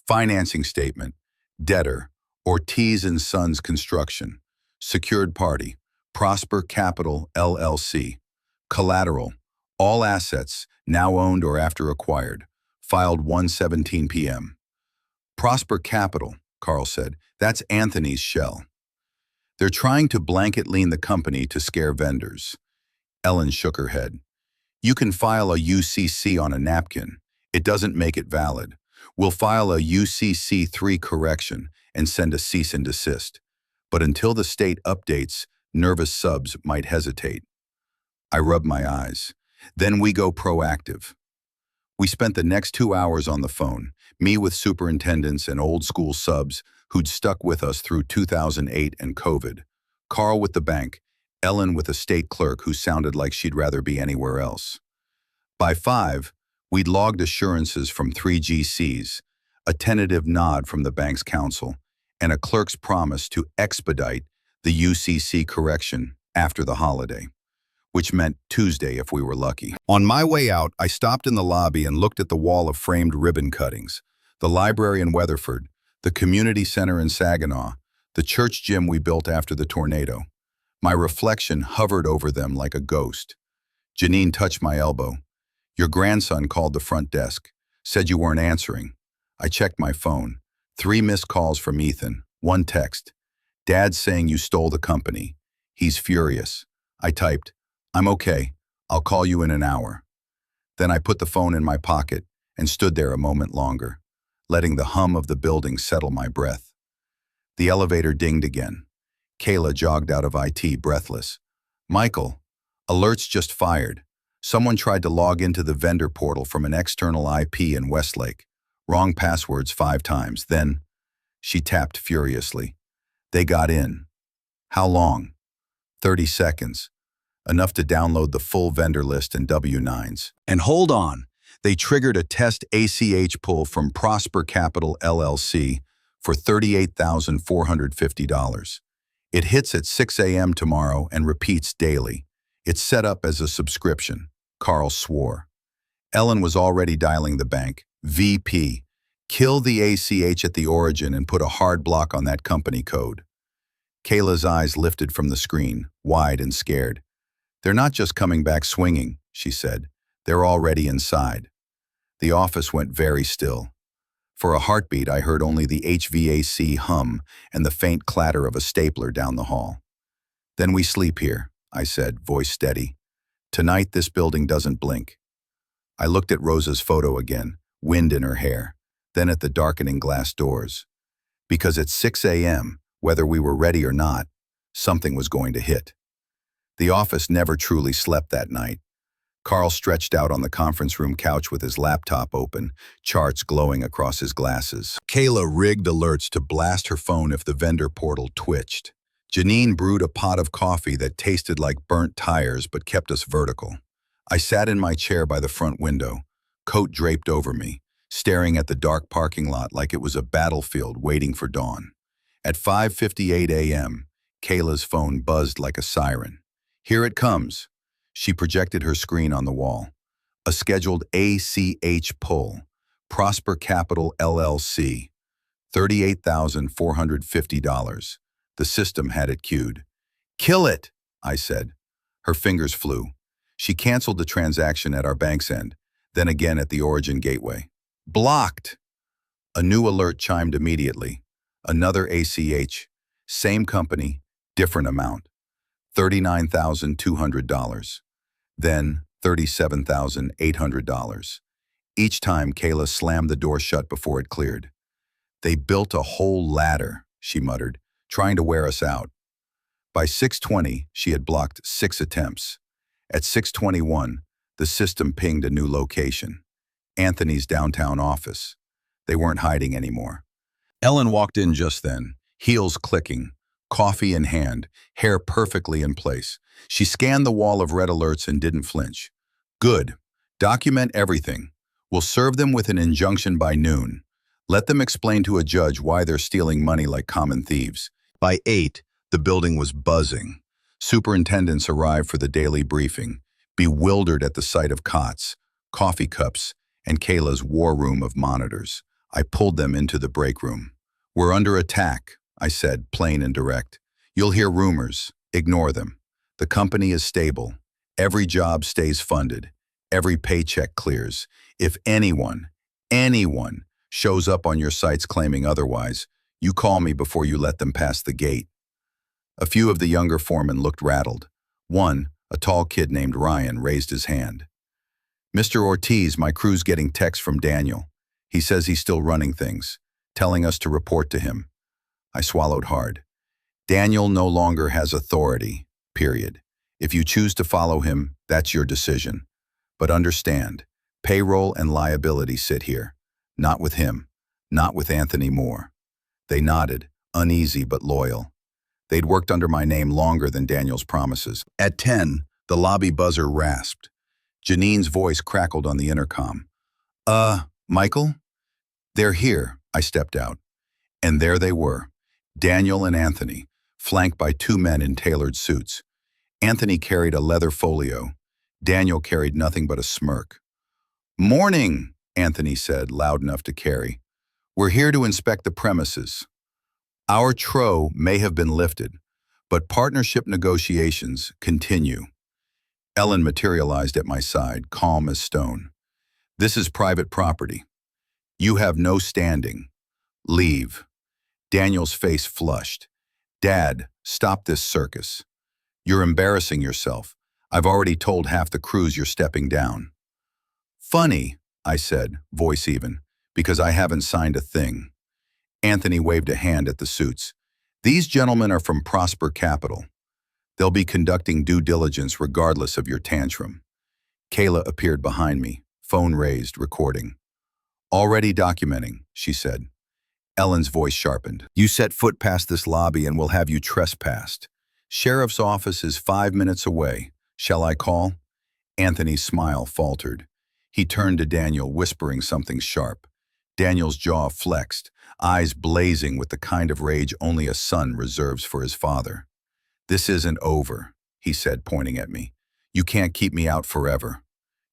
financing statement, debtor, Ortiz and Sons Construction, secured party, Prosper Capital LLC, collateral, all assets, now owned or after acquired, filed 1:17 p.m. Prosper Capital, Carl said, that's Anthony's shell. They're trying to blanket lien the company to scare vendors. Ellen shook her head. You can file a UCC on a napkin. It doesn't make it valid. We'll file a UCC 3 correction and send a cease and desist. But until the state updates, nervous subs might hesitate. I rubbed my eyes. Then we go proactive. We spent the next 2 hours on the phone, me with superintendents and old school subs who'd stuck with us through 2008 and COVID, Carl with the bank, Ellen with a state clerk who sounded like she'd rather be anywhere else. By 5, we'd logged assurances from 3 GCs, a tentative nod from the bank's counsel, and a clerk's promise to expedite the UCC correction after the holiday, which meant Tuesday if we were lucky. On my way out, I stopped in the lobby and looked at the wall of framed ribbon cuttings, the library in Weatherford, the community center in Saginaw, the church gym we built after the tornado. My reflection hovered over them like a ghost. Janine touched my elbow. Your grandson called the front desk, said you weren't answering. I checked my phone. 3 missed calls from Ethan, 1 text. Dad's saying you stole the company. He's furious. I typed, I'm okay. I'll call you in an hour. Then I put the phone in my pocket and stood there a moment longer, letting the hum of the building settle my breath. The elevator dinged again. Kayla jogged out of IT, breathless. Michael, alerts just fired. Someone tried to log into the vendor portal from an external IP in Westlake. Wrong passwords 5 times. Then, she tapped furiously. They got in. How long? 30 seconds. Enough to download the full vendor list and W-9s. And hold on, they triggered a test ACH pull from Prosper Capital LLC for $38,450. It hits at 6 a.m. tomorrow and repeats daily. It's set up as a subscription, Carl swore. Ellen was already dialing the bank. VP, kill the ACH at the origin and put a hard block on that company code. Kayla's eyes lifted from the screen, wide and scared. They're not just coming back swinging, she said. They're already inside. The office went very still. For a heartbeat, I heard only the HVAC hum and the faint clatter of a stapler down the hall. Then we sleep here, I said, voice steady. Tonight, this building doesn't blink. I looked at Rosa's photo again, wind in her hair, then at the darkening glass doors. Because at 6 a.m., whether we were ready or not, something was going to hit. The office never truly slept that night. Carl stretched out on the conference room couch with his laptop open, charts glowing across his glasses. Kayla rigged alerts to blast her phone if the vendor portal twitched. Janine brewed a pot of coffee that tasted like burnt tires but kept us vertical. I sat in my chair by the front window, coat draped over me, staring at the dark parking lot like it was a battlefield waiting for dawn. At 5:58 a.m., Kayla's phone buzzed like a siren. Here it comes. She projected her screen on the wall. A scheduled ACH pull. Prosper Capital LLC. $38,450. The system had it queued. Kill it, I said. Her fingers flew. She canceled the transaction at our bank's end, then again at the origin gateway. Blocked! A new alert chimed immediately. Another ACH. Same company, different amount. $39,200. Then $37,800. Each time Kayla slammed the door shut before it cleared. They built a whole ladder, she muttered, trying to wear us out. By 6:20, she had blocked 6 attempts. At 6:21, the system pinged a new location. Anthony's downtown office. They weren't hiding anymore. Ellen walked in just then, heels clicking, coffee in hand, hair perfectly in place. She scanned the wall of red alerts and didn't flinch. Good. Document everything. We'll serve them with an injunction by noon. Let them explain to a judge why they're stealing money like common thieves. By 8, the building was buzzing. Superintendents arrived for the daily briefing, bewildered at the sight of cots, coffee cups, and Kayla's war room of monitors. I pulled them into the break room. We're under attack, I said, plain and direct. You'll hear rumors. Ignore them. The company is stable. Every job stays funded. Every paycheck clears. If anyone shows up on your sites claiming otherwise, you call me before you let them pass the gate. A few of the younger foremen looked rattled. One, a tall kid named Ryan, raised his hand. Mr. Ortiz, my crew's getting texts from Daniel. He says he's still running things, telling us to report to him. I swallowed hard. Daniel no longer has authority, period. If you choose to follow him, that's your decision. But understand, payroll and liability sit here. Not with him, not with Anthony Moore. They nodded, uneasy but loyal. They'd worked under my name longer than Daniel's promises. At 10, the lobby buzzer rasped. Janine's voice crackled on the intercom. Michael? They're here, I stepped out. And there they were, Daniel and Anthony, flanked by 2 men in tailored suits. Anthony carried a leather folio. Daniel carried nothing but a smirk. Morning, Anthony said, loud enough to carry. We're here to inspect the premises. Our TRO may have been lifted, but partnership negotiations continue. Ellen materialized at my side, calm as stone. This is private property. You have no standing. Leave. Daniel's face flushed. Dad, stop this circus. You're embarrassing yourself. I've already told half the crews you're stepping down. Funny, I said, voice even, because I haven't signed a thing. Anthony waved a hand at the suits. These gentlemen are from Prosper Capital. They'll be conducting due diligence regardless of your tantrum. Kayla appeared behind me, phone raised, recording. Already documenting, she said. Ellen's voice sharpened. You set foot past this lobby and we'll have you trespassed. Sheriff's office is 5 minutes away. Shall I call? Anthony's smile faltered. He turned to Daniel, whispering something sharp. Daniel's jaw flexed, eyes blazing with the kind of rage only a son reserves for his father. This isn't over, he said, pointing at me. You can't keep me out forever.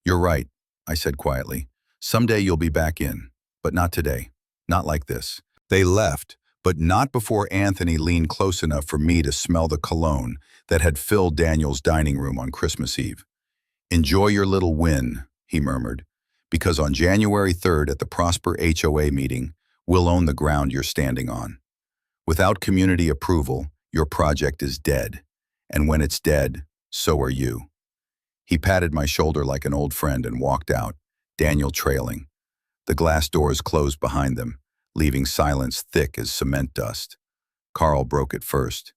You're right, I said quietly. Someday you'll be back in, but not today. Not like this. They left, but not before Anthony leaned close enough for me to smell the cologne that had filled Daniel's dining room on Christmas Eve. Enjoy your little win, he murmured, because on January 3rd at the Prosper HOA meeting, we'll own the ground you're standing on. Without community approval, your project is dead. And when it's dead, so are you. He patted my shoulder like an old friend and walked out, Daniel trailing. The glass doors closed behind them, leaving silence thick as cement dust. Carl broke it first.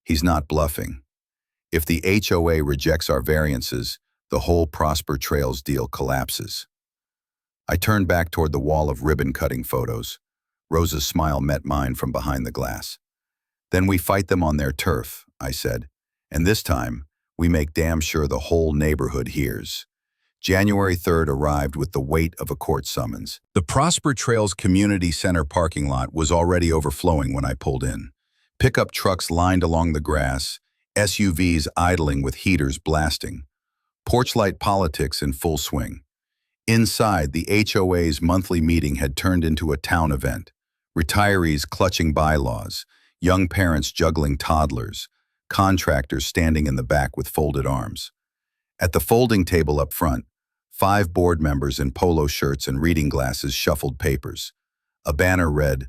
He's not bluffing. If the HOA rejects our variances, the whole Prosper Trails deal collapses. I turned back toward the wall of ribbon-cutting photos. Rosa's smile met mine from behind the glass. Then we fight them on their turf, I said, and this time, we make damn sure the whole neighborhood hears. January 3rd arrived with the weight of a court summons. The Prosper Trails Community Center parking lot was already overflowing when I pulled in. Pickup trucks lined along the grass, SUVs idling with heaters blasting. Porchlight politics in full swing. Inside, the HOA's monthly meeting had turned into a town event. Retirees clutching bylaws, young parents juggling toddlers, contractors standing in the back with folded arms. At the folding table up front, 5 board members in polo shirts and reading glasses shuffled papers. A banner read,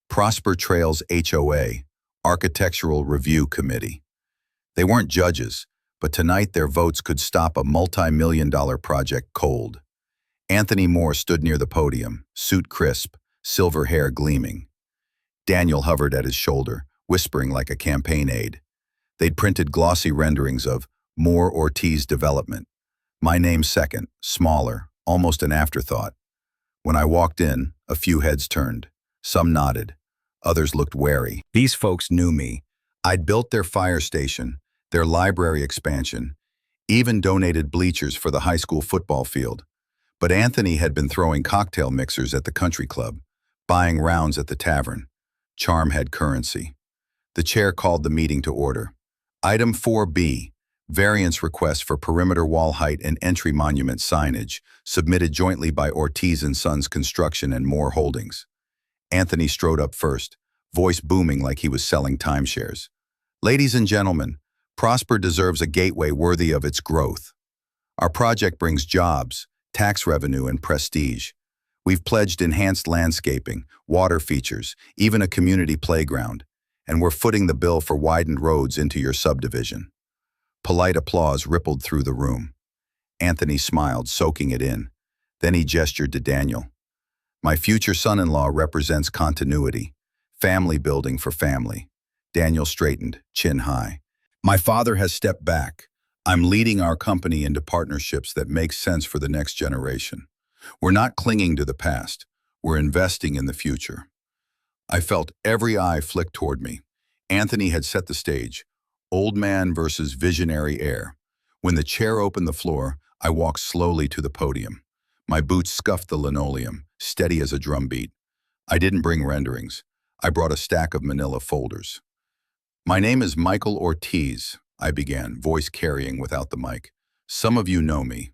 Prosper Trails HOA, Architectural Review Committee. They weren't judges, but tonight their votes could stop a multi-million-dollar project cold. Anthony Moore stood near the podium, suit crisp, silver hair gleaming. Daniel hovered at his shoulder, whispering like a campaign aide. They'd printed glossy renderings of Moore Ortiz Development. My name second, smaller, almost an afterthought. When I walked in, a few heads turned. Some nodded. Others looked wary. These folks knew me. I'd built their fire station, their library expansion, even donated bleachers for the high school football field. But Anthony had been throwing cocktail mixers at the country club, buying rounds at the tavern. Charm had currency. The chair called the meeting to order. Item 4B. Variance request for perimeter wall height and entry monument signage, submitted jointly by Ortiz & Sons Construction and Moore Holdings. Anthony strode up first, voice booming like he was selling timeshares. Ladies and gentlemen, Prosper deserves a gateway worthy of its growth. Our project brings jobs, tax revenue, and prestige. We've pledged enhanced landscaping, water features, even a community playground, and we're footing the bill for widened roads into your subdivision. Polite applause rippled through the room. Anthony smiled, soaking it in. Then he gestured to Daniel. My future son-in-law represents continuity, family building for family. Daniel straightened, chin high. My father has stepped back. I'm leading our company into partnerships that make sense for the next generation. We're not clinging to the past. We're investing in the future. I felt every eye flick toward me. Anthony had set the stage. Old man versus visionary heir. When the chair opened the floor, I walked slowly to the podium. My boots scuffed the linoleum, steady as a drumbeat. I didn't bring renderings. I brought a stack of manila folders. My name is Michael Ortiz, I began, voice carrying without the mic. Some of you know me.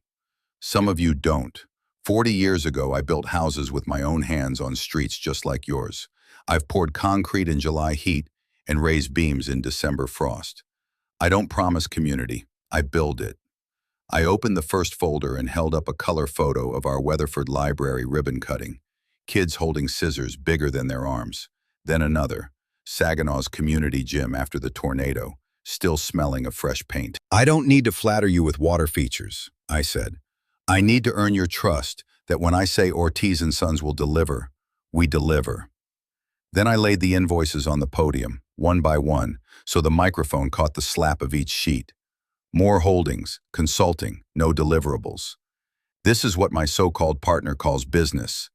Some of you don't. 40 years ago, I built houses with my own hands on streets just like yours. I've poured concrete in July heat and raised beams in December frost. I don't promise community, I build it. I opened the first folder and held up a color photo of our Weatherford Library ribbon cutting. Kids holding scissors bigger than their arms. Then another, Saginaw's community gym after the tornado, still smelling of fresh paint. I don't need to flatter you with water features, I said. I need to earn your trust that when I say Ortiz and Sons will deliver, we deliver. Then I laid the invoices on the podium, one by one, so the microphone caught the slap of each sheet. More holdings, consulting, no deliverables. This is what my so-called partner calls business.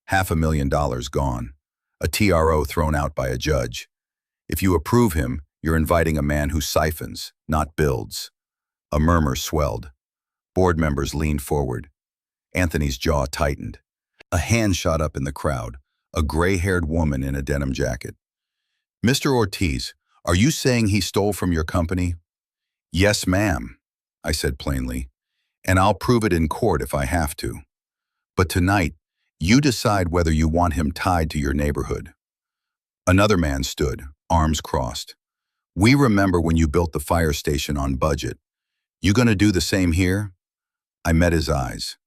$500,000 gone. A TRO thrown out by a judge. If you approve him, you're inviting a man who siphons, not builds. A murmur swelled. Board members leaned forward. Anthony's jaw tightened. A hand shot up in the crowd, a gray-haired woman in a denim jacket. Mr. Ortiz, are you saying he stole from your company? Yes, ma'am, I said plainly, and I'll prove it in court if I have to. But tonight, you decide whether you want him tied to your neighborhood. Another man stood, arms crossed. We remember when you built the fire station on budget. You gonna do the same here? I met his eyes.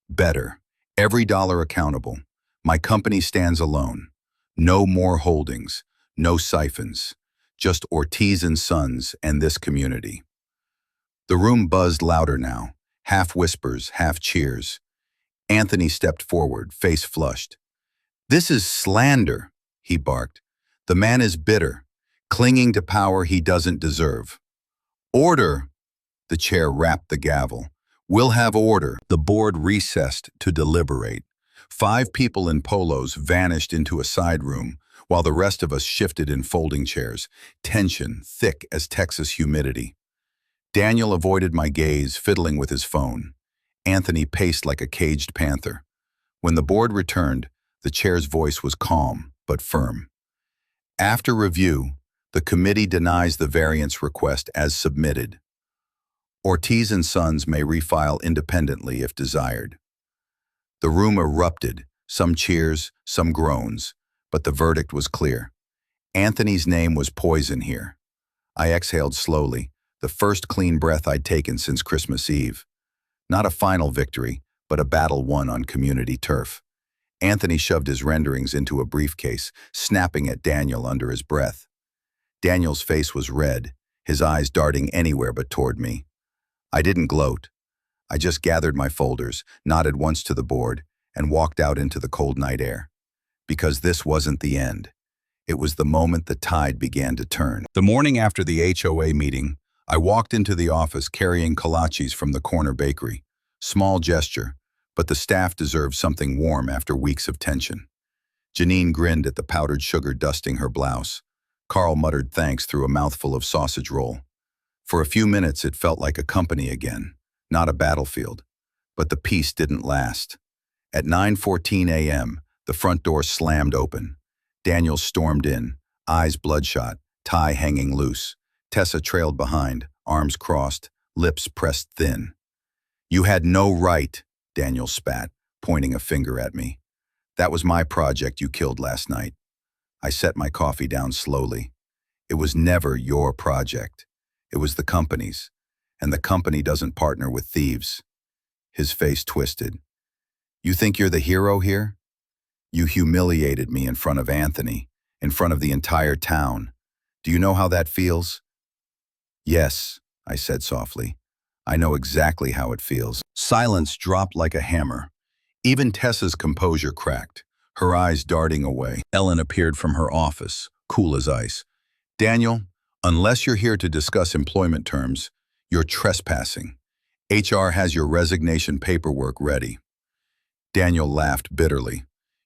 Better. Every dollar accountable. My company stands alone. No more holdings. No siphons. Just Ortiz and Sons and this community. The room buzzed louder now. Half whispers, half cheers. Anthony stepped forward, face flushed. This is slander, he barked. The man is bitter, clinging to power he doesn't deserve. Order! The chair rapped the gavel. We'll have order. The board recessed to deliberate. 5 people in polos vanished into a side room, while the rest of us shifted in folding chairs, tension thick as Texas humidity. Daniel avoided my gaze, fiddling with his phone. Anthony paced like a caged panther. When the board returned, the chair's voice was calm but firm. After review, the committee denies the variance request as submitted. Ortiz and Sons may refile independently if desired. The room erupted, some cheers, some groans, but the verdict was clear. Anthony's name was poison here. I exhaled slowly, the first clean breath I'd taken since Christmas Eve. Not a final victory, but a battle won on community turf. Anthony shoved his renderings into a briefcase, snapping at Daniel under his breath. Daniel's face was red, his eyes darting anywhere but toward me. I didn't gloat. I just gathered my folders, nodded once to the board, and walked out into the cold night air. Because this wasn't the end. It was the moment the tide began to turn. The morning after the HOA meeting, I walked into the office carrying kolaches from the corner bakery. Small gesture, but the staff deserved something warm after weeks of tension. Janine grinned at the powdered sugar dusting her blouse. Carl muttered thanks through a mouthful of sausage roll. For a few minutes it felt like a company again, not a battlefield. But the peace didn't last. At 9:14 a.m., the front door slammed open. Daniel stormed in, eyes bloodshot, tie hanging loose. Tessa trailed behind, arms crossed, lips pressed thin. You had no right, Daniel spat, pointing a finger at me. That was my project you killed last night. I set my coffee down slowly. It was never your project. It was the company's, and the company doesn't partner with thieves. His face twisted. You think you're the hero here? You humiliated me in front of Anthony, in front of the entire town. Do you know how that feels? Yes, I said softly. I know exactly how it feels. Silence dropped like a hammer. Even Tessa's composure cracked, her eyes darting away. Ellen appeared from her office, cool as ice. Daniel, unless you're here to discuss employment terms, you're trespassing. HR has your resignation paperwork ready. Daniel laughed bitterly.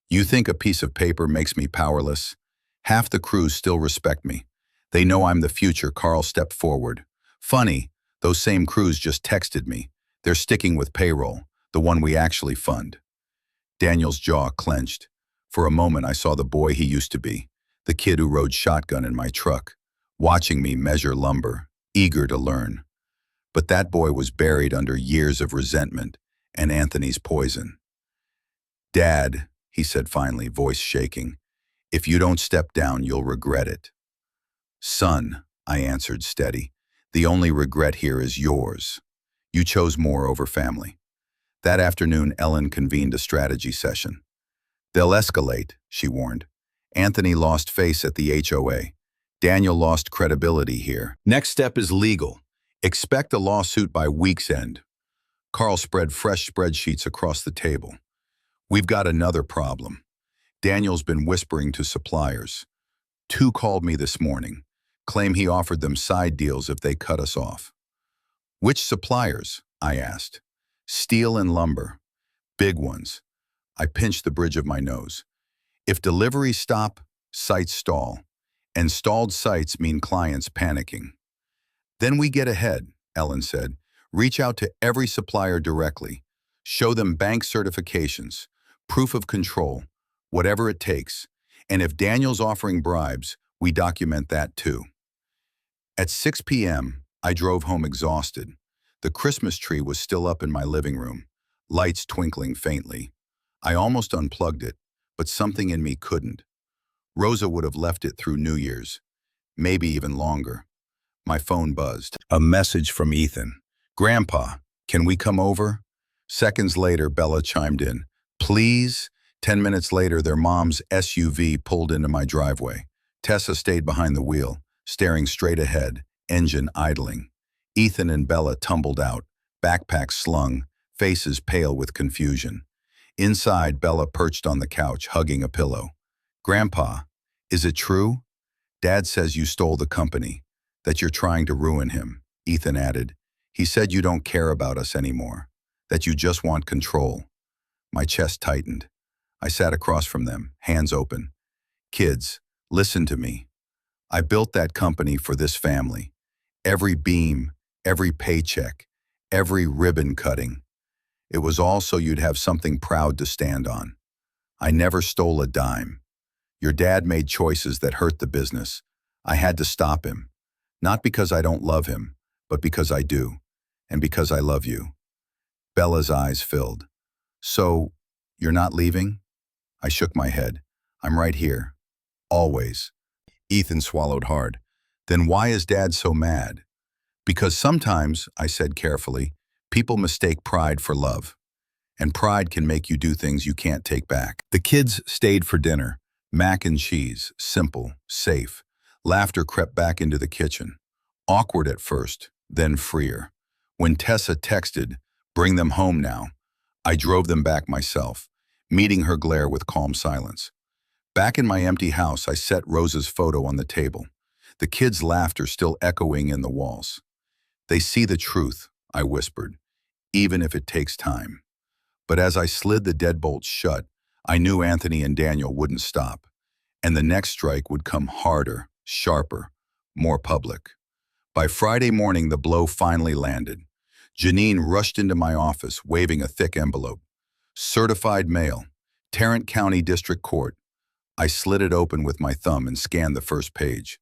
You think a piece of paper makes me powerless? Half the crews still respect me. They know I'm the future. Carl stepped forward. Funny, those same crews just texted me. They're sticking with payroll, the one we actually fund. Daniel's jaw clenched. For a moment I saw the boy he used to be, the kid who rode shotgun in my truck, watching me measure lumber, eager to learn. But that boy was buried under years of resentment, and Anthony's poison. "Dad," he said finally, voice shaking, "if you don't step down, you'll regret it." "Son," I answered steady, "the only regret here is yours. You chose more over family." That afternoon, Ellen convened a strategy session. "They'll escalate," she warned. "Anthony lost face at the HOA. Daniel lost credibility here. Next step is legal. Expect a lawsuit by week's end." Carl spread fresh spreadsheets across the table. "We've got another problem. Daniel's been whispering to suppliers. 2 called me this morning, claim he offered them side deals if they cut us off." "Which suppliers?" I asked. "Steel and lumber. Big ones." I pinched the bridge of my nose. "If deliveries stop, sites stall. And stalled sites mean clients panicking." "Then we get ahead," Ellen said. "Reach out to every supplier directly. Show them bank certifications, proof of control, whatever it takes. And if Daniel's offering bribes, we document that too." At 6 p.m., I drove home exhausted. The Christmas tree was still up in my living room, lights twinkling faintly. I almost unplugged it, but something in me couldn't. Rosa would have left it through New Year's, maybe even longer. My phone buzzed. A message from Ethan. "Grandpa, can we come over?" Seconds later, Bella chimed in. "Please?" 10 minutes later, their mom's SUV pulled into my driveway. Tessa stayed behind the wheel, staring straight ahead, engine idling. Ethan and Bella tumbled out, backpacks slung, faces pale with confusion. Inside, Bella perched on the couch, hugging a pillow. "Grandpa, is it true? Dad says you stole the company, that you're trying to ruin him," Ethan added. "He said you don't care about us anymore, that you just want control." My chest tightened. I sat across from them, hands open. "Kids, listen to me. I built that company for this family. Every beam, every paycheck, every ribbon cutting. It was all so you'd have something proud to stand on. I never stole a dime. Your dad made choices that hurt the business. I had to stop him. Not because I don't love him, but because I do, and because I love you." Bella's eyes filled. "So, you're not leaving?" I shook my head. "I'm right here. Always." Ethan swallowed hard. "Then why is Dad so mad?" "Because sometimes," I said carefully, "people mistake pride for love. And pride can make you do things you can't take back." The kids stayed for dinner. Mac and cheese, simple, safe. Laughter crept back into the kitchen. Awkward at first, then freer. When Tessa texted, "Bring them home now," I drove them back myself, meeting her glare with calm silence. Back in my empty house, I set Rosa's photo on the table, the kids' laughter still echoing in the walls. "They see the truth," I whispered, "even if it takes time." But as I slid the deadbolts shut, I knew Anthony and Daniel wouldn't stop, and the next strike would come harder, sharper, more public. By Friday morning, the blow finally landed. Janine rushed into my office, waving a thick envelope. Certified mail, Tarrant County District Court. I slid it open with my thumb and scanned the first page.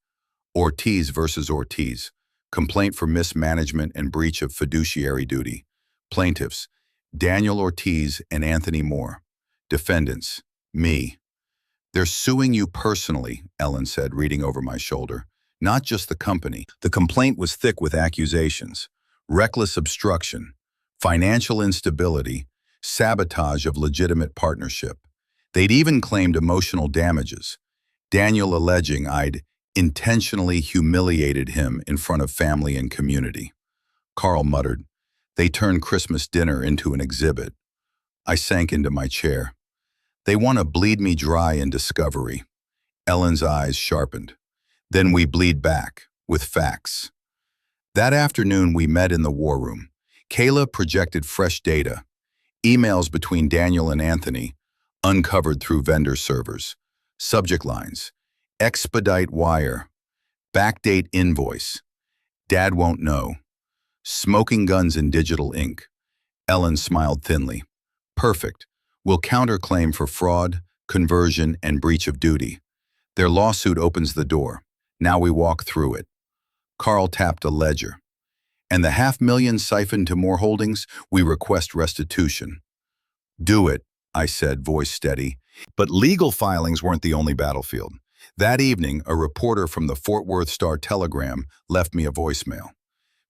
Ortiz versus Ortiz. Complaint for mismanagement and breach of fiduciary duty. Plaintiffs, Daniel Ortiz and Anthony Moore. Defendants, me. "They're suing you personally," Ellen said, reading over my shoulder. "Not just the company." The complaint was thick with accusations. Reckless obstruction, financial instability, sabotage of legitimate partnership. They'd even claimed emotional damages. Daniel alleging I'd intentionally humiliated him in front of family and community. Carl muttered, "They turned Christmas dinner into an exhibit." I sank into my chair. "They want to bleed me dry in discovery." Ellen's eyes sharpened. "Then we bleed back, with facts." That afternoon, we met in the war room. Kayla projected fresh data, emails between Daniel and Anthony, uncovered through vendor servers. Subject lines, expedite wire, backdate invoice, Dad won't know, smoking guns in digital ink. Ellen smiled thinly. "Perfect. We'll counterclaim for fraud, conversion, and breach of duty. Their lawsuit opens the door. Now we walk through it." Carl tapped a ledger. And the $500,000 siphoned to more holdings, we request restitution. Do it, I said, voice steady. But legal filings weren't the only battlefield. That evening, a reporter from the Fort Worth Star-Telegram left me a voicemail.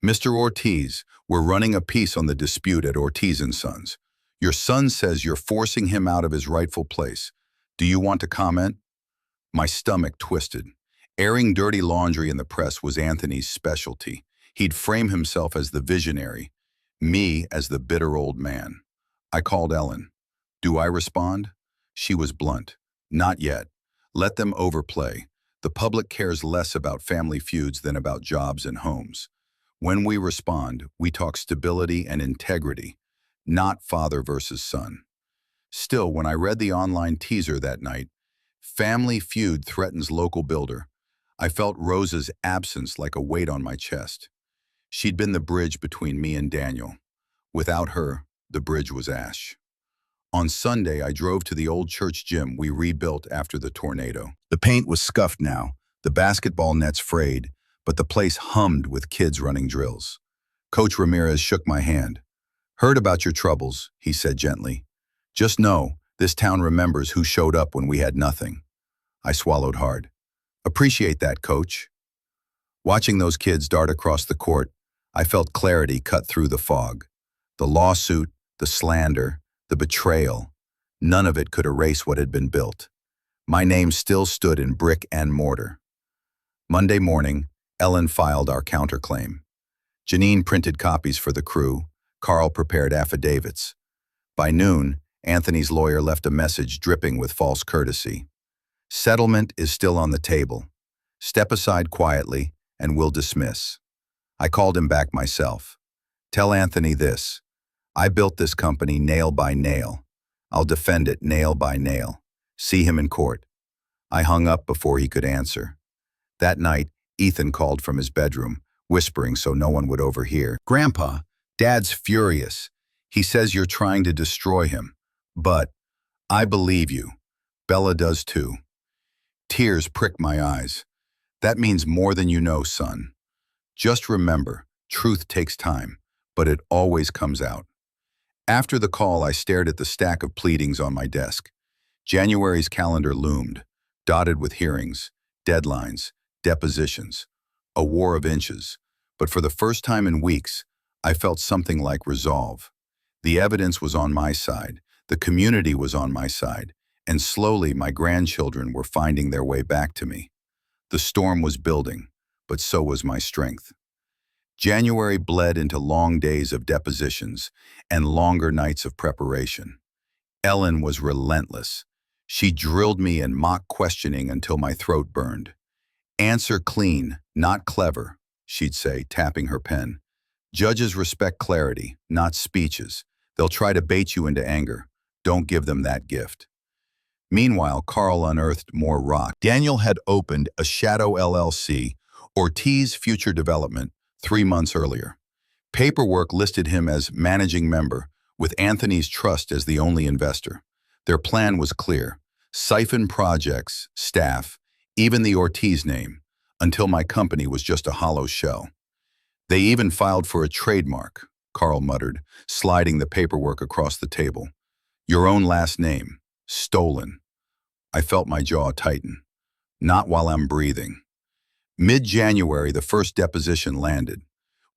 Mr. Ortiz, we're running a piece on the dispute at Ortiz & Sons. Your son says you're forcing him out of his rightful place. Do you want to comment? My stomach twisted. Airing dirty laundry in the press was Anthony's specialty. He'd frame himself as the visionary, me as the bitter old man. I called Ellen. Do I respond? She was blunt. Not yet. Let them overplay. The public cares less about family feuds than about jobs and homes. When we respond, we talk stability and integrity, not father versus son. Still, when I read the online teaser that night, Family Feud threatens local builder, I felt Rosa's absence like a weight on my chest. She'd been the bridge between me and Daniel. Without her, the bridge was ash. On Sunday, I drove to the old church gym we rebuilt after the tornado. The paint was scuffed now, the basketball nets frayed, but the place hummed with kids running drills. Coach Ramirez shook my hand. Heard about your troubles, he said gently. Just know, this town remembers who showed up when we had nothing. I swallowed hard. Appreciate that, Coach. Watching those kids dart across the court, I felt clarity cut through the fog. The lawsuit, the slander, the betrayal, none of it could erase what had been built. My name still stood in brick and mortar. Monday morning, Ellen filed our counterclaim. Janine printed copies for the crew. Carl prepared affidavits. By noon, Anthony's lawyer left a message dripping with false courtesy. Settlement is still on the table. Step aside quietly, and we'll dismiss. I called him back myself. Tell Anthony this. I built this company nail by nail. I'll defend it nail by nail. See him in court. I hung up before he could answer. That night, Ethan called from his bedroom, whispering so no one would overhear. Grandpa, Dad's furious. He says you're trying to destroy him. But I believe you. Bella does too. Tears pricked my eyes. That means more than you know, son. Just remember, truth takes time, but it always comes out. After the call, I stared at the stack of pleadings on my desk. January's calendar loomed, dotted with hearings, deadlines, depositions, a war of inches. But for the first time in weeks, I felt something like resolve. The evidence was on my side, the community was on my side, and slowly my grandchildren were finding their way back to me. The storm was building, but so was my strength. January bled into long days of depositions and longer nights of preparation. Ellen was relentless. She drilled me in mock questioning until my throat burned. Answer clean, not clever, she'd say, tapping her pen. Judges respect clarity, not speeches. They'll try to bait you into anger. Don't give them that gift. Meanwhile, Carl unearthed more rock. Daniel had opened a Shadow LLC, Ortiz Future Development, 3 months earlier. Paperwork listed him as managing member, with Anthony's trust as the only investor. Their plan was clear. Siphon projects, staff, even the Ortiz name, until my company was just a hollow shell. They even filed for a trademark, Carl muttered, sliding the paperwork across the table. Your own last name. Stolen. I felt my jaw tighten. Not while I'm breathing. Mid-January, the first deposition landed.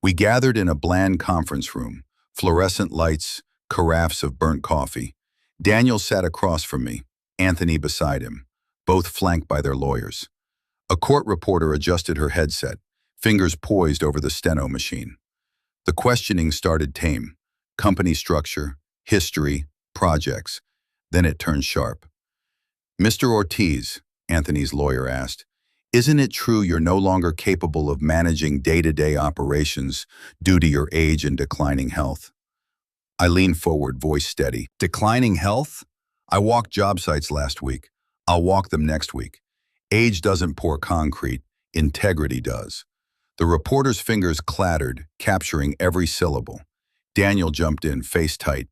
We gathered in a bland conference room, fluorescent lights, carafes of burnt coffee. Daniel sat across from me, Anthony beside him, both flanked by their lawyers. A court reporter adjusted her headset, fingers poised over the steno machine. The questioning started tame. Company structure, history, projects. Then it turned sharp. Mr. Ortiz, Anthony's lawyer asked, isn't it true you're no longer capable of managing day-to-day operations due to your age and declining health? I leaned forward, voice steady. Declining health? I walked job sites last week. I'll walk them next week. Age doesn't pour concrete, integrity does. The reporter's fingers clattered, capturing every syllable. Daniel jumped in, face tight.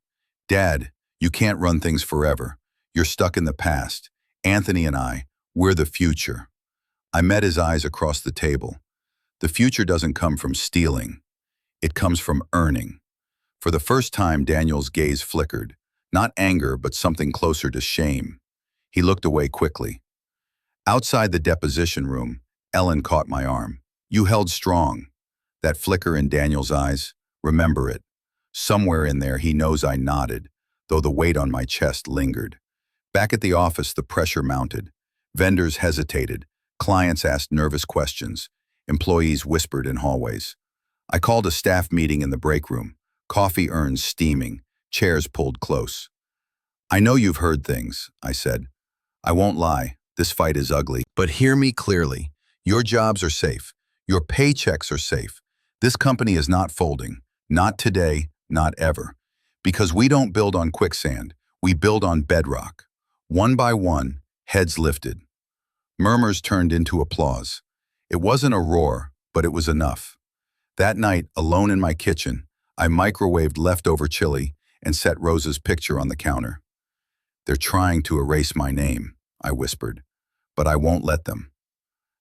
Dad, you can't run things forever. You're stuck in the past. Anthony and we're the future. I met his eyes across the table. The future doesn't come from stealing. It comes from earning. For the first time, Daniel's gaze flickered. Not anger, but something closer to shame. He looked away quickly. Outside the deposition room, Ellen caught my arm. You held strong. That flicker in Daniel's eyes, remember it. Somewhere in there, he knows I nodded, though the weight on my chest lingered. Back at the office, the pressure mounted. Vendors hesitated. Clients asked nervous questions. Employees whispered in hallways. I called a staff meeting in the break room. Coffee urns steaming, chairs pulled close. I know you've heard things, I said. I won't lie, this fight is ugly. But hear me clearly. Your jobs are safe. Your paychecks are safe. This company is not folding. Not today, not ever. Because we don't build on quicksand. We build on bedrock. One by one, heads lifted. Murmurs turned into applause. It wasn't a roar, but it was enough. That night, alone in my kitchen, I microwaved leftover chili and set Rosa's picture on the counter. They're trying to erase my name, I whispered, but I won't let them.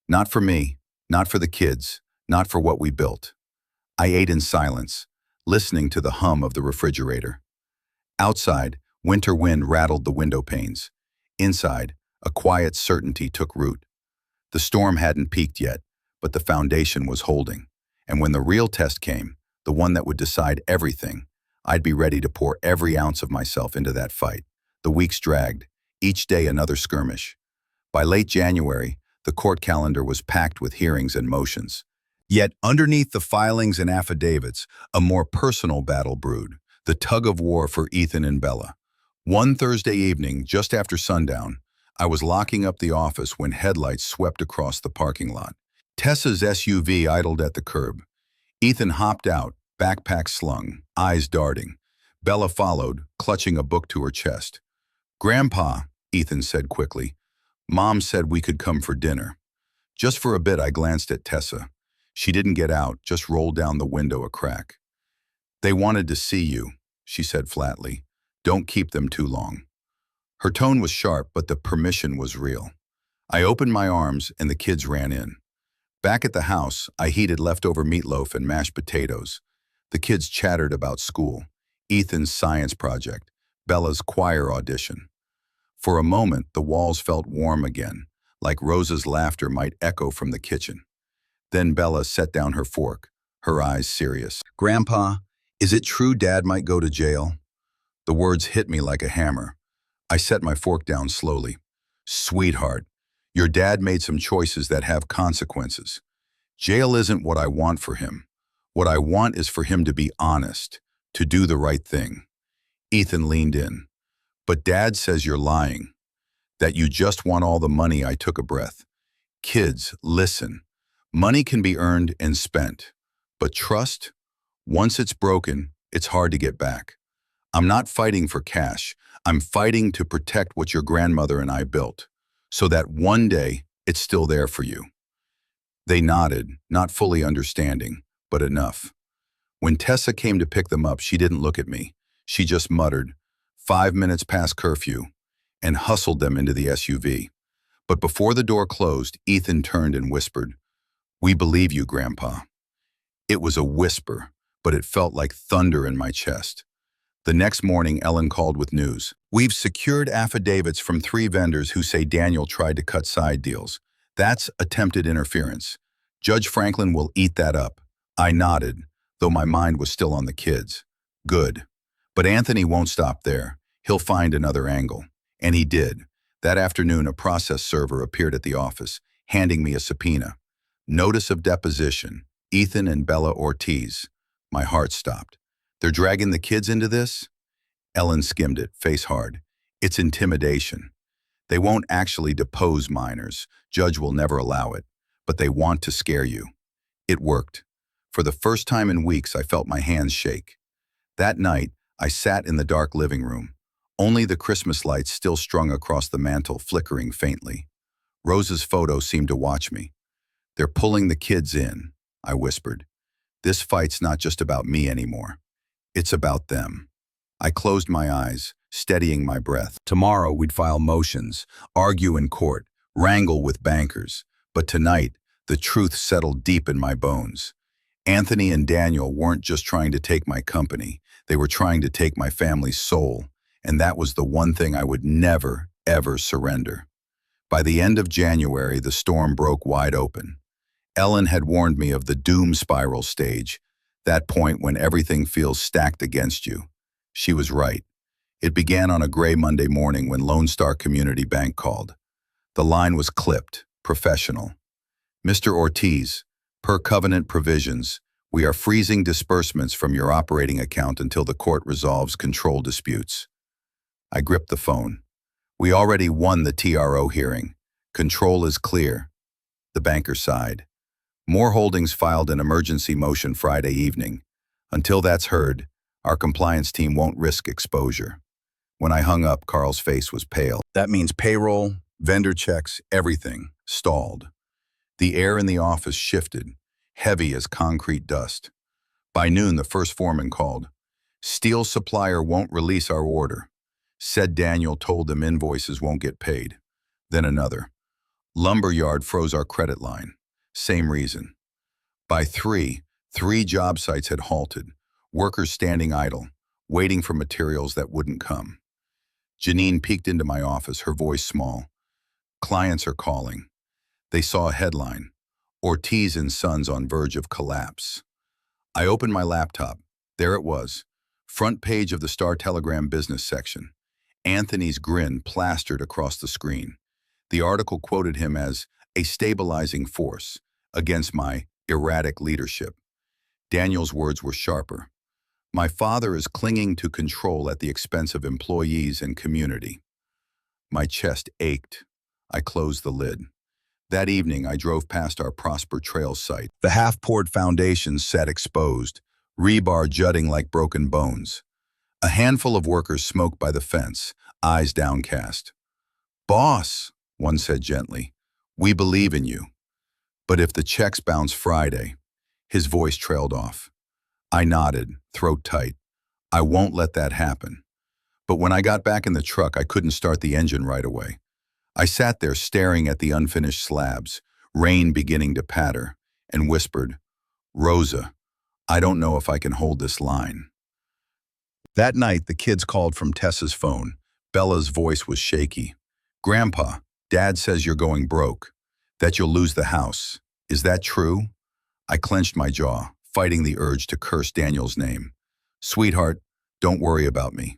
Not for me, not for the kids, not for what we built. I ate in silence, listening to the hum of the refrigerator. Outside, winter wind rattled the window panes. Inside, a quiet certainty took root. The storm hadn't peaked yet, but the foundation was holding. And when the real test came, the one that would decide everything, I'd be ready to pour every ounce of myself into that fight. The weeks dragged, each day another skirmish. By late January, the court calendar was packed with hearings and motions. Yet underneath the filings and affidavits, a more personal battle brewed, the tug-of-war for Ethan and Bella. One Thursday evening, just after sundown, I was locking up the office when headlights swept across the parking lot. Tessa's SUV idled at the curb. Ethan hopped out, backpack slung, eyes darting. Bella followed, clutching a book to her chest. "Grandpa," Ethan said quickly, "Mom said we could come for dinner." Just for a bit, I glanced at Tessa. She didn't get out, just rolled down the window a crack. "They wanted to see you," she said flatly. "Don't keep them too long." Her tone was sharp, but the permission was real. I opened my arms and the kids ran in. Back at the house, I heated leftover meatloaf and mashed potatoes. The kids chattered about school, Ethan's science project, Bella's choir audition. For a moment, the walls felt warm again, like Rosa's laughter might echo from the kitchen. Then Bella set down her fork, her eyes serious. "Grandpa, is it true Dad might go to jail?" The words hit me like a hammer. I set my fork down slowly. "Sweetheart, your dad made some choices that have consequences. Jail isn't what I want for him. What I want is for him to be honest, to do the right thing." Ethan leaned in. "But Dad says you're lying, that you just want all the money." I took a breath. "Kids, listen. Money can be earned and spent. But trust, once it's broken, it's hard to get back. I'm not fighting for cash. I'm fighting to protect what your grandmother and I built, so that one day it's still there for you." They nodded, not fully understanding, but enough. When Tessa came to pick them up, she didn't look at me. She just muttered, 5 minutes past curfew, and hustled them into the SUV. But before the door closed, Ethan turned and whispered, "We believe you, Grandpa." It was a whisper, but it felt like thunder in my chest. The next morning, Ellen called with news. "We've secured affidavits from 3 vendors who say Daniel tried to cut side deals. That's attempted interference. Judge Franklin will eat that up." I nodded, though my mind was still on the kids. Good. But Anthony won't stop there. He'll find another angle. And he did. That afternoon, a process server appeared at the office, handing me a subpoena. Notice of deposition, Ethan and Bella Ortiz. My heart stopped. "They're dragging the kids into this?" Ellen skimmed it, face hard. "It's intimidation. They won't actually depose minors. Judge will never allow it. But they want to scare you." It worked. For the first time in weeks, I felt my hands shake. That night, I sat in the dark living room. Only the Christmas lights still strung across the mantel, flickering faintly. Rosa's photo seemed to watch me. "They're pulling the kids in," I whispered. "This fight's not just about me anymore. It's about them." I closed my eyes, steadying my breath. Tomorrow we'd file motions, argue in court, wrangle with bankers. But tonight, the truth settled deep in my bones. Anthony and Daniel weren't just trying to take my company, they were trying to take my family's soul, and that was the one thing I would never, ever surrender. By the end of January, the storm broke wide open. Ellen had warned me of the doom spiral stage, that point when everything feels stacked against you. She was right. It began on a gray Monday morning when Lone Star Community Bank called. The line was clipped, professional. Mr. Ortiz, per covenant provisions, we are freezing disbursements from your operating account until the court resolves control disputes. I gripped the phone. We already won the TRO hearing. Control is clear. The banker sighed. More holdings filed an emergency motion Friday evening. Until that's heard, our compliance team won't risk exposure. When I hung up, Carl's face was pale. That means payroll, vendor checks, everything stalled. The air in the office shifted, heavy as concrete dust. By noon, the first foreman called. Steel supplier won't release our order. Said Daniel told them invoices won't get paid. Then another. Lumberyard froze our credit line. Same reason. By three job sites had halted, workers standing idle, waiting for materials that wouldn't come. Janine peeked into my office, her voice small. Clients are calling. They saw a headline, Ortiz and Sons on verge of collapse. I opened my laptop. There it was, front page of the Star-Telegram business section. Anthony's grin plastered across the screen. The article quoted him as a stabilizing force against my erratic leadership. Daniel's words were sharper. My father is clinging to control at the expense of employees and community. My chest ached. I closed the lid. That evening, I drove past our Prosper Trail site. The half-poured foundations sat exposed, rebar jutting like broken bones. A handful of workers smoked by the fence, eyes downcast. Boss, one said gently, we believe in you. But if the checks bounce Friday, his voice trailed off. I nodded, throat tight. I won't let that happen. But when I got back in the truck, I couldn't start the engine right away. I sat there staring at the unfinished slabs, rain beginning to patter, and whispered, Rosa, I don't know if I can hold this line. That night, the kids called from Tessa's phone. Bella's voice was shaky. Grandpa, Dad says you're going broke, that you'll lose the house. Is that true? I clenched my jaw, fighting the urge to curse Daniel's name. Sweetheart, don't worry about me.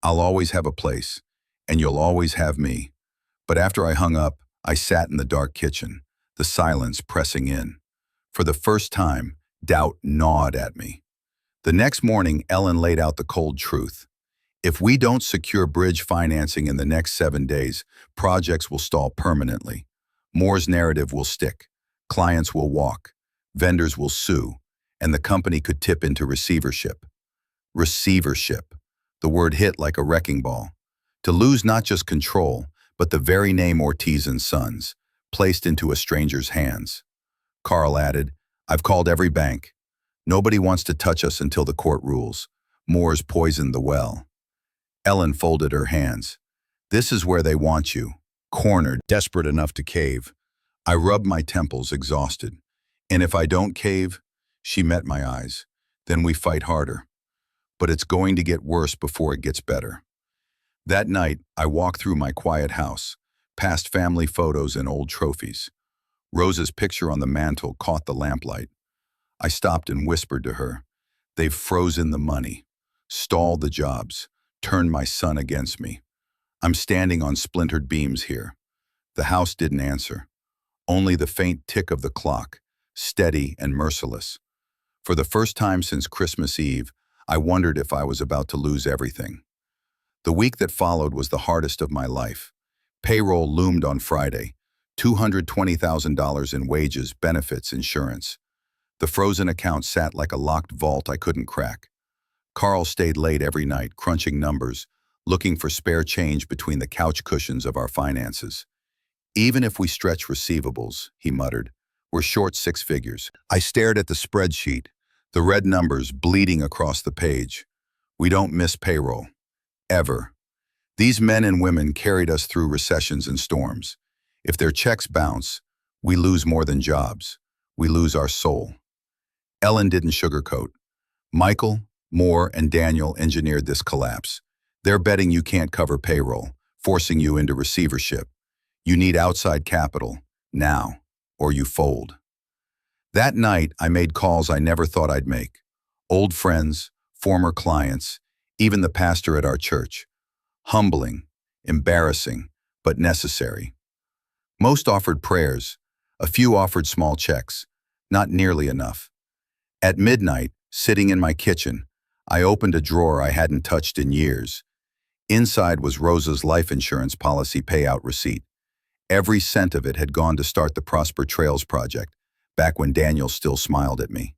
I'll always have a place, and you'll always have me. But after I hung up, I sat in the dark kitchen, the silence pressing in. For the first time, doubt gnawed at me. The next morning, Ellen laid out the cold truth. If we don't secure bridge financing in the next 7 days, projects will stall permanently. Moore's narrative will stick. Clients will walk. Vendors will sue. And the company could tip into receivership. Receivership. The word hit like a wrecking ball. To lose not just control, but the very name Ortiz and Sons, placed into a stranger's hands. Carl added, I've called every bank. Nobody wants to touch us until the court rules. Moore's poisoned the well. Ellen folded her hands. This is where they want you, cornered, desperate enough to cave. I rubbed my temples, exhausted. And if I don't cave, she met my eyes, then we fight harder. But it's going to get worse before it gets better. That night, I walked through my quiet house, past family photos and old trophies. Rosa's picture on the mantel caught the lamplight. I stopped and whispered to her, they've frozen the money, stalled the jobs, turned my son against me. I'm standing on splintered beams here. The house didn't answer. Only the faint tick of the clock, steady and merciless. For the first time since Christmas Eve, I wondered if I was about to lose everything. The week that followed was the hardest of my life. Payroll loomed on Friday, $220,000 in wages, benefits, insurance. The frozen account sat like a locked vault I couldn't crack. Carl stayed late every night, crunching numbers, looking for spare change between the couch cushions of our finances. Even if we stretch receivables, he muttered, we're short 6 figures. I stared at the spreadsheet, the red numbers bleeding across the page. We don't miss payroll. Ever. These men and women carried us through recessions and storms. If their checks bounce, we lose more than jobs. We lose our soul. Ellen didn't sugarcoat. Michael, Moore, and Daniel engineered this collapse. They're betting you can't cover payroll, forcing you into receivership. You need outside capital, now, or you fold. That night, I made calls I never thought I'd make. Old friends, former clients, even the pastor at our church. Humbling, embarrassing, but necessary. Most offered prayers. A few offered small checks. Not nearly enough. At midnight, sitting in my kitchen, I opened a drawer I hadn't touched in years. Inside was Rosa's life insurance policy payout receipt. Every cent of it had gone to start the Prosper Trails project, back when Daniel still smiled at me.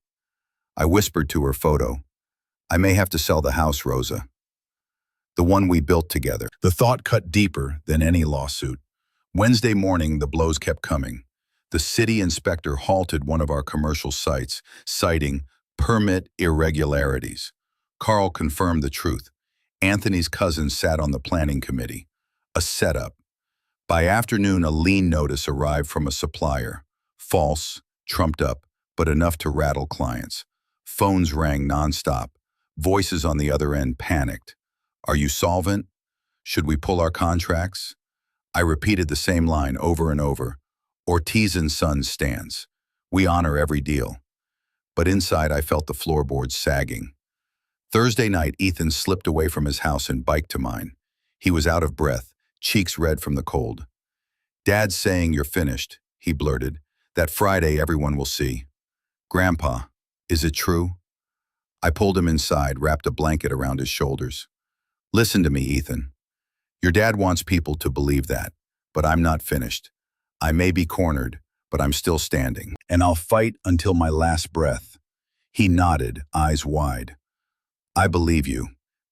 I whispered to her photo, "I may have to sell the house, Rosa. The one we built together." The thought cut deeper than any lawsuit. Wednesday morning, the blows kept coming. The city inspector halted one of our commercial sites, citing permit irregularities. Carl confirmed the truth. Anthony's cousin sat on the planning committee. A setup. By afternoon, a lien notice arrived from a supplier. False, trumped up, but enough to rattle clients. Phones rang nonstop. Voices on the other end panicked. "Are you solvent? Should we pull our contracts?" I repeated the same line over and over. Ortiz and Sons stands. We honor every deal. But inside I felt the floorboards sagging. Thursday night, Ethan slipped away from his house and biked to mine. He was out of breath, cheeks red from the cold. "Dad's saying you're finished," he blurted. "That Friday everyone will see." "Grandpa, is it true?" I pulled him inside, wrapped a blanket around his shoulders. "Listen to me, Ethan. Your dad wants people to believe that, but I'm not finished. I may be cornered, but I'm still standing, and I'll fight until my last breath." He nodded, eyes wide. "I believe you.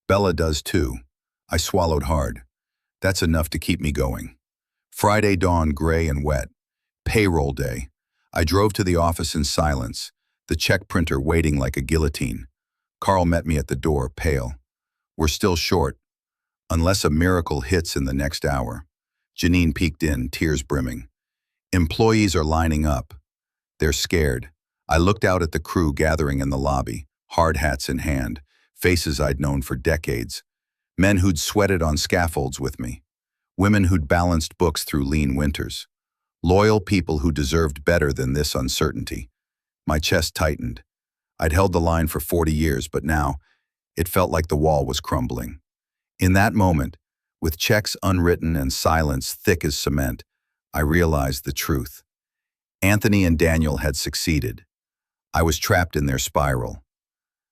Bella does too." I swallowed hard. That's enough to keep me going. Friday dawned gray and wet. Payroll day. I drove to the office in silence, the check printer waiting like a guillotine. Carl met me at the door, pale. "We're still short, unless a miracle hits in the next hour." Janine peeked in, tears brimming. "Employees are lining up. They're scared." I looked out at the crew gathering in the lobby, hard hats in hand, faces I'd known for decades. Men who'd sweated on scaffolds with me. Women who'd balanced books through lean winters. Loyal people who deserved better than this uncertainty. My chest tightened. I'd held the line for 40 years, but now it felt like the wall was crumbling. In that moment, with checks unwritten and silence thick as cement, I realized the truth. Anthony and Daniel had succeeded. I was trapped in their spiral.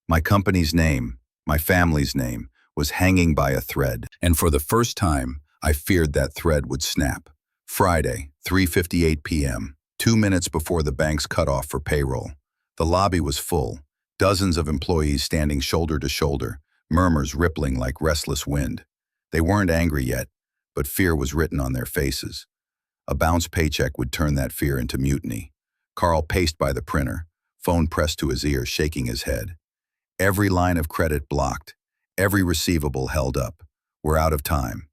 My company's name, my family's name, was hanging by a thread, and for the first time, I feared that thread would snap. Friday, 3:58 p.m., 2 minutes before the bank's cutoff for payroll. The lobby was full, dozens of employees standing shoulder to shoulder, murmurs rippling like restless wind. They weren't angry yet, but fear was written on their faces. A bounce paycheck would turn that fear into mutiny. Carl paced by the printer, phone pressed to his ear, shaking his head. Every line of credit blocked, every receivable held up. We're out of time.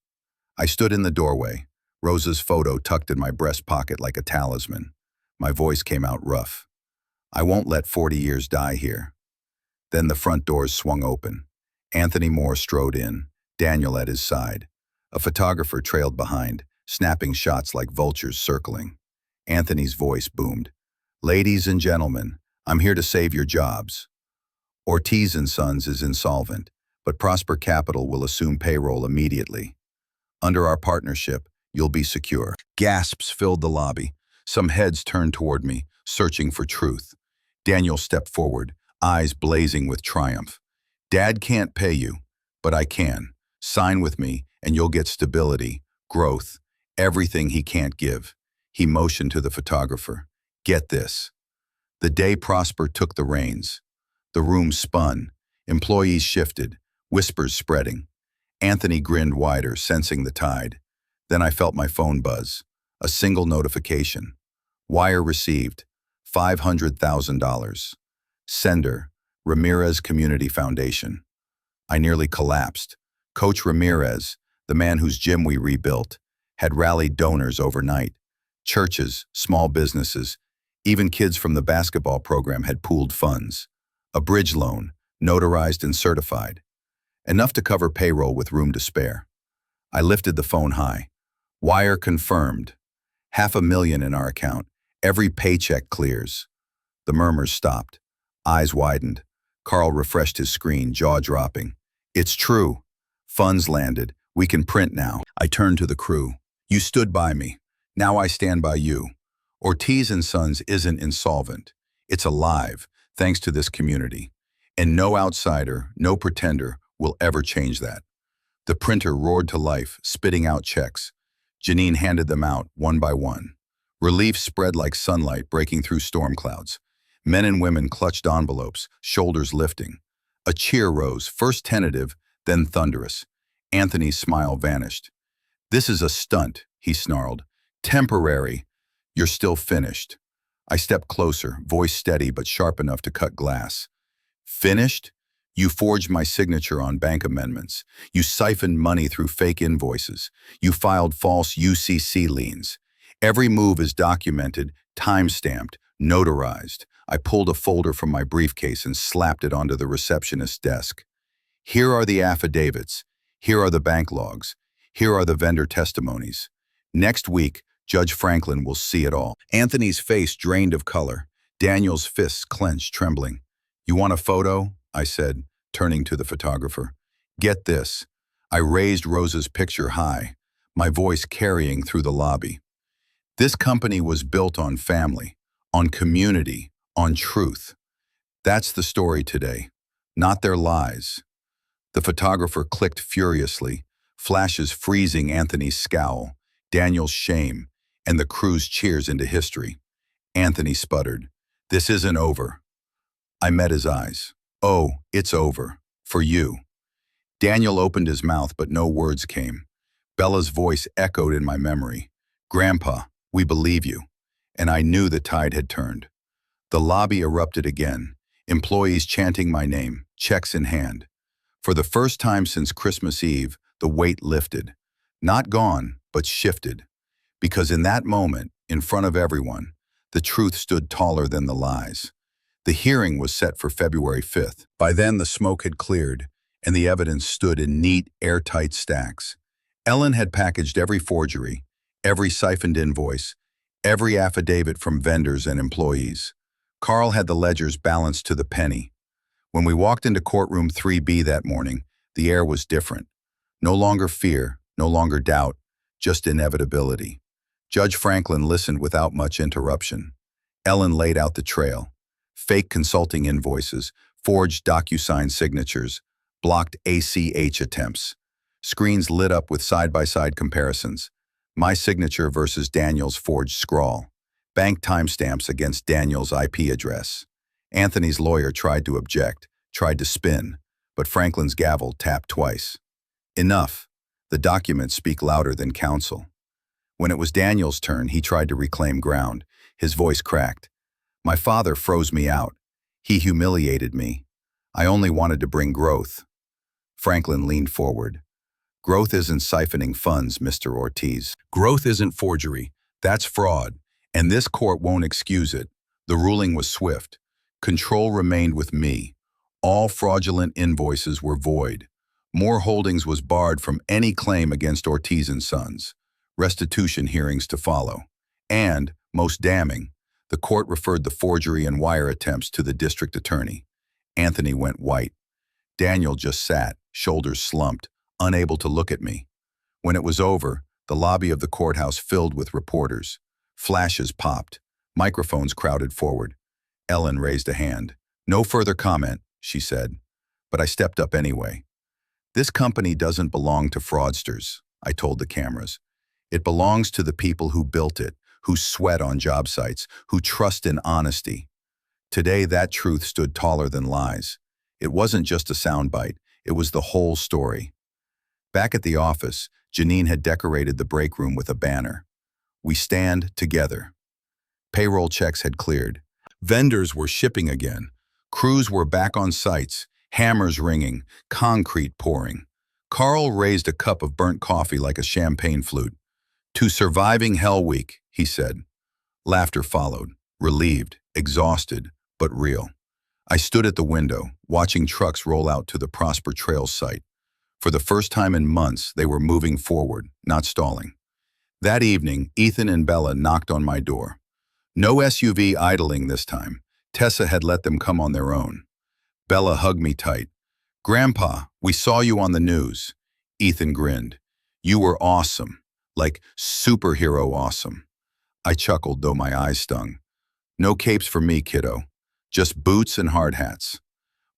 I stood in the doorway, Rosa's photo tucked in my breast pocket like a talisman. My voice came out rough. "I won't let 40 years die here." Then the front doors swung open. Anthony Moore strode in, Daniel at his side. A photographer trailed behind, snapping shots like vultures circling. Anthony's voice boomed. "Ladies and gentlemen, I'm here to save your jobs. Ortiz and Sons is insolvent, but Prosper Capital will assume payroll immediately. Under our partnership, you'll be secure." Gasps filled the lobby. Some heads turned toward me, searching for truth. Daniel stepped forward, eyes blazing with triumph. "Dad can't pay you, but I can. Sign with me, and you'll get stability, growth, everything he can't give." He motioned to the photographer. "Get this." The day Prosper took the reins. The room spun. Employees shifted, whispers spreading. Anthony grinned wider, sensing the tide. Then I felt my phone buzz. A single notification. Wire received. $500,000. Sender, Ramirez Community Foundation. I nearly collapsed. Coach Ramirez, the man whose gym we rebuilt, had rallied donors overnight. Churches, small businesses, Even kids from the basketball program had pooled funds. A bridge loan, notarized and certified. Enough to cover payroll with room to spare. I lifted the phone high. Wire confirmed. $500,000 in our account. Every paycheck clears. The murmurs stopped. Eyes widened. Carl refreshed his screen, jaw dropping. It's true. Funds landed. We can print now. I turned to the crew. You stood by me. Now I stand by you. Ortiz and Sons isn't insolvent. It's alive, thanks to this community. And no outsider, no pretender will ever change that. The printer roared to life, spitting out checks. Janine handed them out, one by one. Relief spread like sunlight breaking through storm clouds. Men and women clutched envelopes, shoulders lifting. A cheer rose, first tentative, then thunderous. Anthony's smile vanished. This is a stunt, he snarled. Temporary. You're still finished. I stepped closer, voice steady but sharp enough to cut glass. Finished? You forged my signature on bank amendments. You siphoned money through fake invoices. You filed false UCC liens. Every move is documented, time-stamped, notarized. I pulled a folder from my briefcase and slapped it onto the receptionist's desk. Here are the affidavits. Here are the bank logs. Here are the vendor testimonies. Next week, Judge Franklin will see it all. Anthony's face drained of color. Daniel's fists clenched, trembling. You want a photo? I said, turning to the photographer. Get this. I raised Rosa's picture high, my voice carrying through the lobby. This company was built on family, on community, on truth. That's the story today, not their lies. The photographer clicked furiously, flashes freezing Anthony's scowl, Daniel's shame, and the crew's cheers into history. Anthony sputtered. This isn't over. I met his eyes. Oh, it's over. For you. Daniel opened his mouth, but no words came. Bella's voice echoed in my memory. Grandpa, we believe you. And I knew the tide had turned. The lobby erupted again, employees chanting my name, checks in hand. For the first time since Christmas Eve, the weight lifted. Not gone, but shifted. Because in that moment, in front of everyone, the truth stood taller than the lies. The hearing was set for February 5th. By then, the smoke had cleared, and the evidence stood in neat, airtight stacks. Ellen had packaged every forgery, every siphoned invoice, every affidavit from vendors and employees. Carl had the ledgers balanced to the penny. When we walked into courtroom 3B that morning, the air was different. No longer fear, no longer doubt, just inevitability. Judge Franklin listened without much interruption. Ellen laid out the trail. Fake consulting invoices, forged DocuSign signatures, blocked ACH attempts. Screens lit up with side-by-side comparisons. My signature versus Daniel's forged scrawl. Bank timestamps against Daniel's IP address. Anthony's lawyer tried to object, tried to spin, but Franklin's gavel tapped twice. Enough. The documents speak louder than counsel. When it was Daniel's turn, he tried to reclaim ground. His voice cracked. My father froze me out. He humiliated me. I only wanted to bring growth. Franklin leaned forward. Growth isn't siphoning funds, Mr. Ortiz. Growth isn't forgery. That's fraud. And this court won't excuse it. The ruling was swift. Control remained with me. All fraudulent invoices were void. Moore Holdings was barred from any claim against Ortiz and Sons. Restitution hearings to follow. And, most damning, the court referred the forgery and wire attempts to the district attorney. Anthony went white. Daniel just sat, shoulders slumped, unable to look at me. When it was over, the lobby of the courthouse filled with reporters. Flashes popped. Microphones crowded forward. Ellen raised a hand. No further comment, she said. But I stepped up anyway. This company doesn't belong to fraudsters, I told the cameras. It belongs to the people who built it, who sweat on job sites, who trust in honesty. Today, that truth stood taller than lies. It wasn't just a soundbite, it was the whole story. Back at the office, Janine had decorated the break room with a banner. We stand together. Payroll checks had cleared. Vendors were shipping again. Crews were back on sites, hammers ringing, concrete pouring. Carl raised a cup of burnt coffee like a champagne flute. To surviving Hell Week, he said. Laughter followed. relieved, exhausted, but real. I stood at the window, watching trucks roll out to the Prosper Trails site. For the first time in months, they were moving forward, not stalling. That evening, Ethan and Bella knocked on my door. No SUV idling this time. Tessa had let them come on their own. Bella hugged me tight. "Grandpa, we saw you on the news." Ethan grinned. "You were awesome. Like superhero awesome." I chuckled, though my eyes stung. "No capes for me, kiddo. Just boots and hard hats."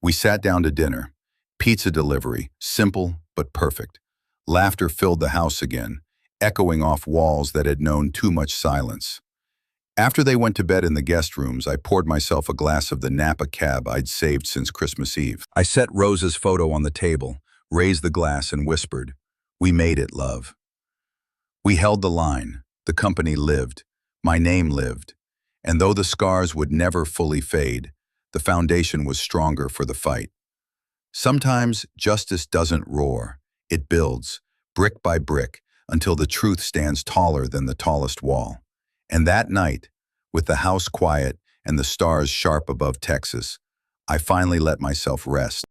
We sat down to dinner. Pizza delivery, simple but perfect. Laughter filled the house again, echoing off walls that had known too much silence. After they went to bed in the guest rooms, I poured myself a glass of the Napa Cab I'd saved since Christmas Eve. I set Rose's photo on the table, raised the glass, and whispered, "We made it, love." We held the line. The company lived. My name lived. And though the scars would never fully fade, the foundation was stronger for the fight. Sometimes justice doesn't roar. It builds, brick by brick, until the truth stands taller than the tallest wall. And that night, with the house quiet and the stars sharp above Texas, I finally let myself rest.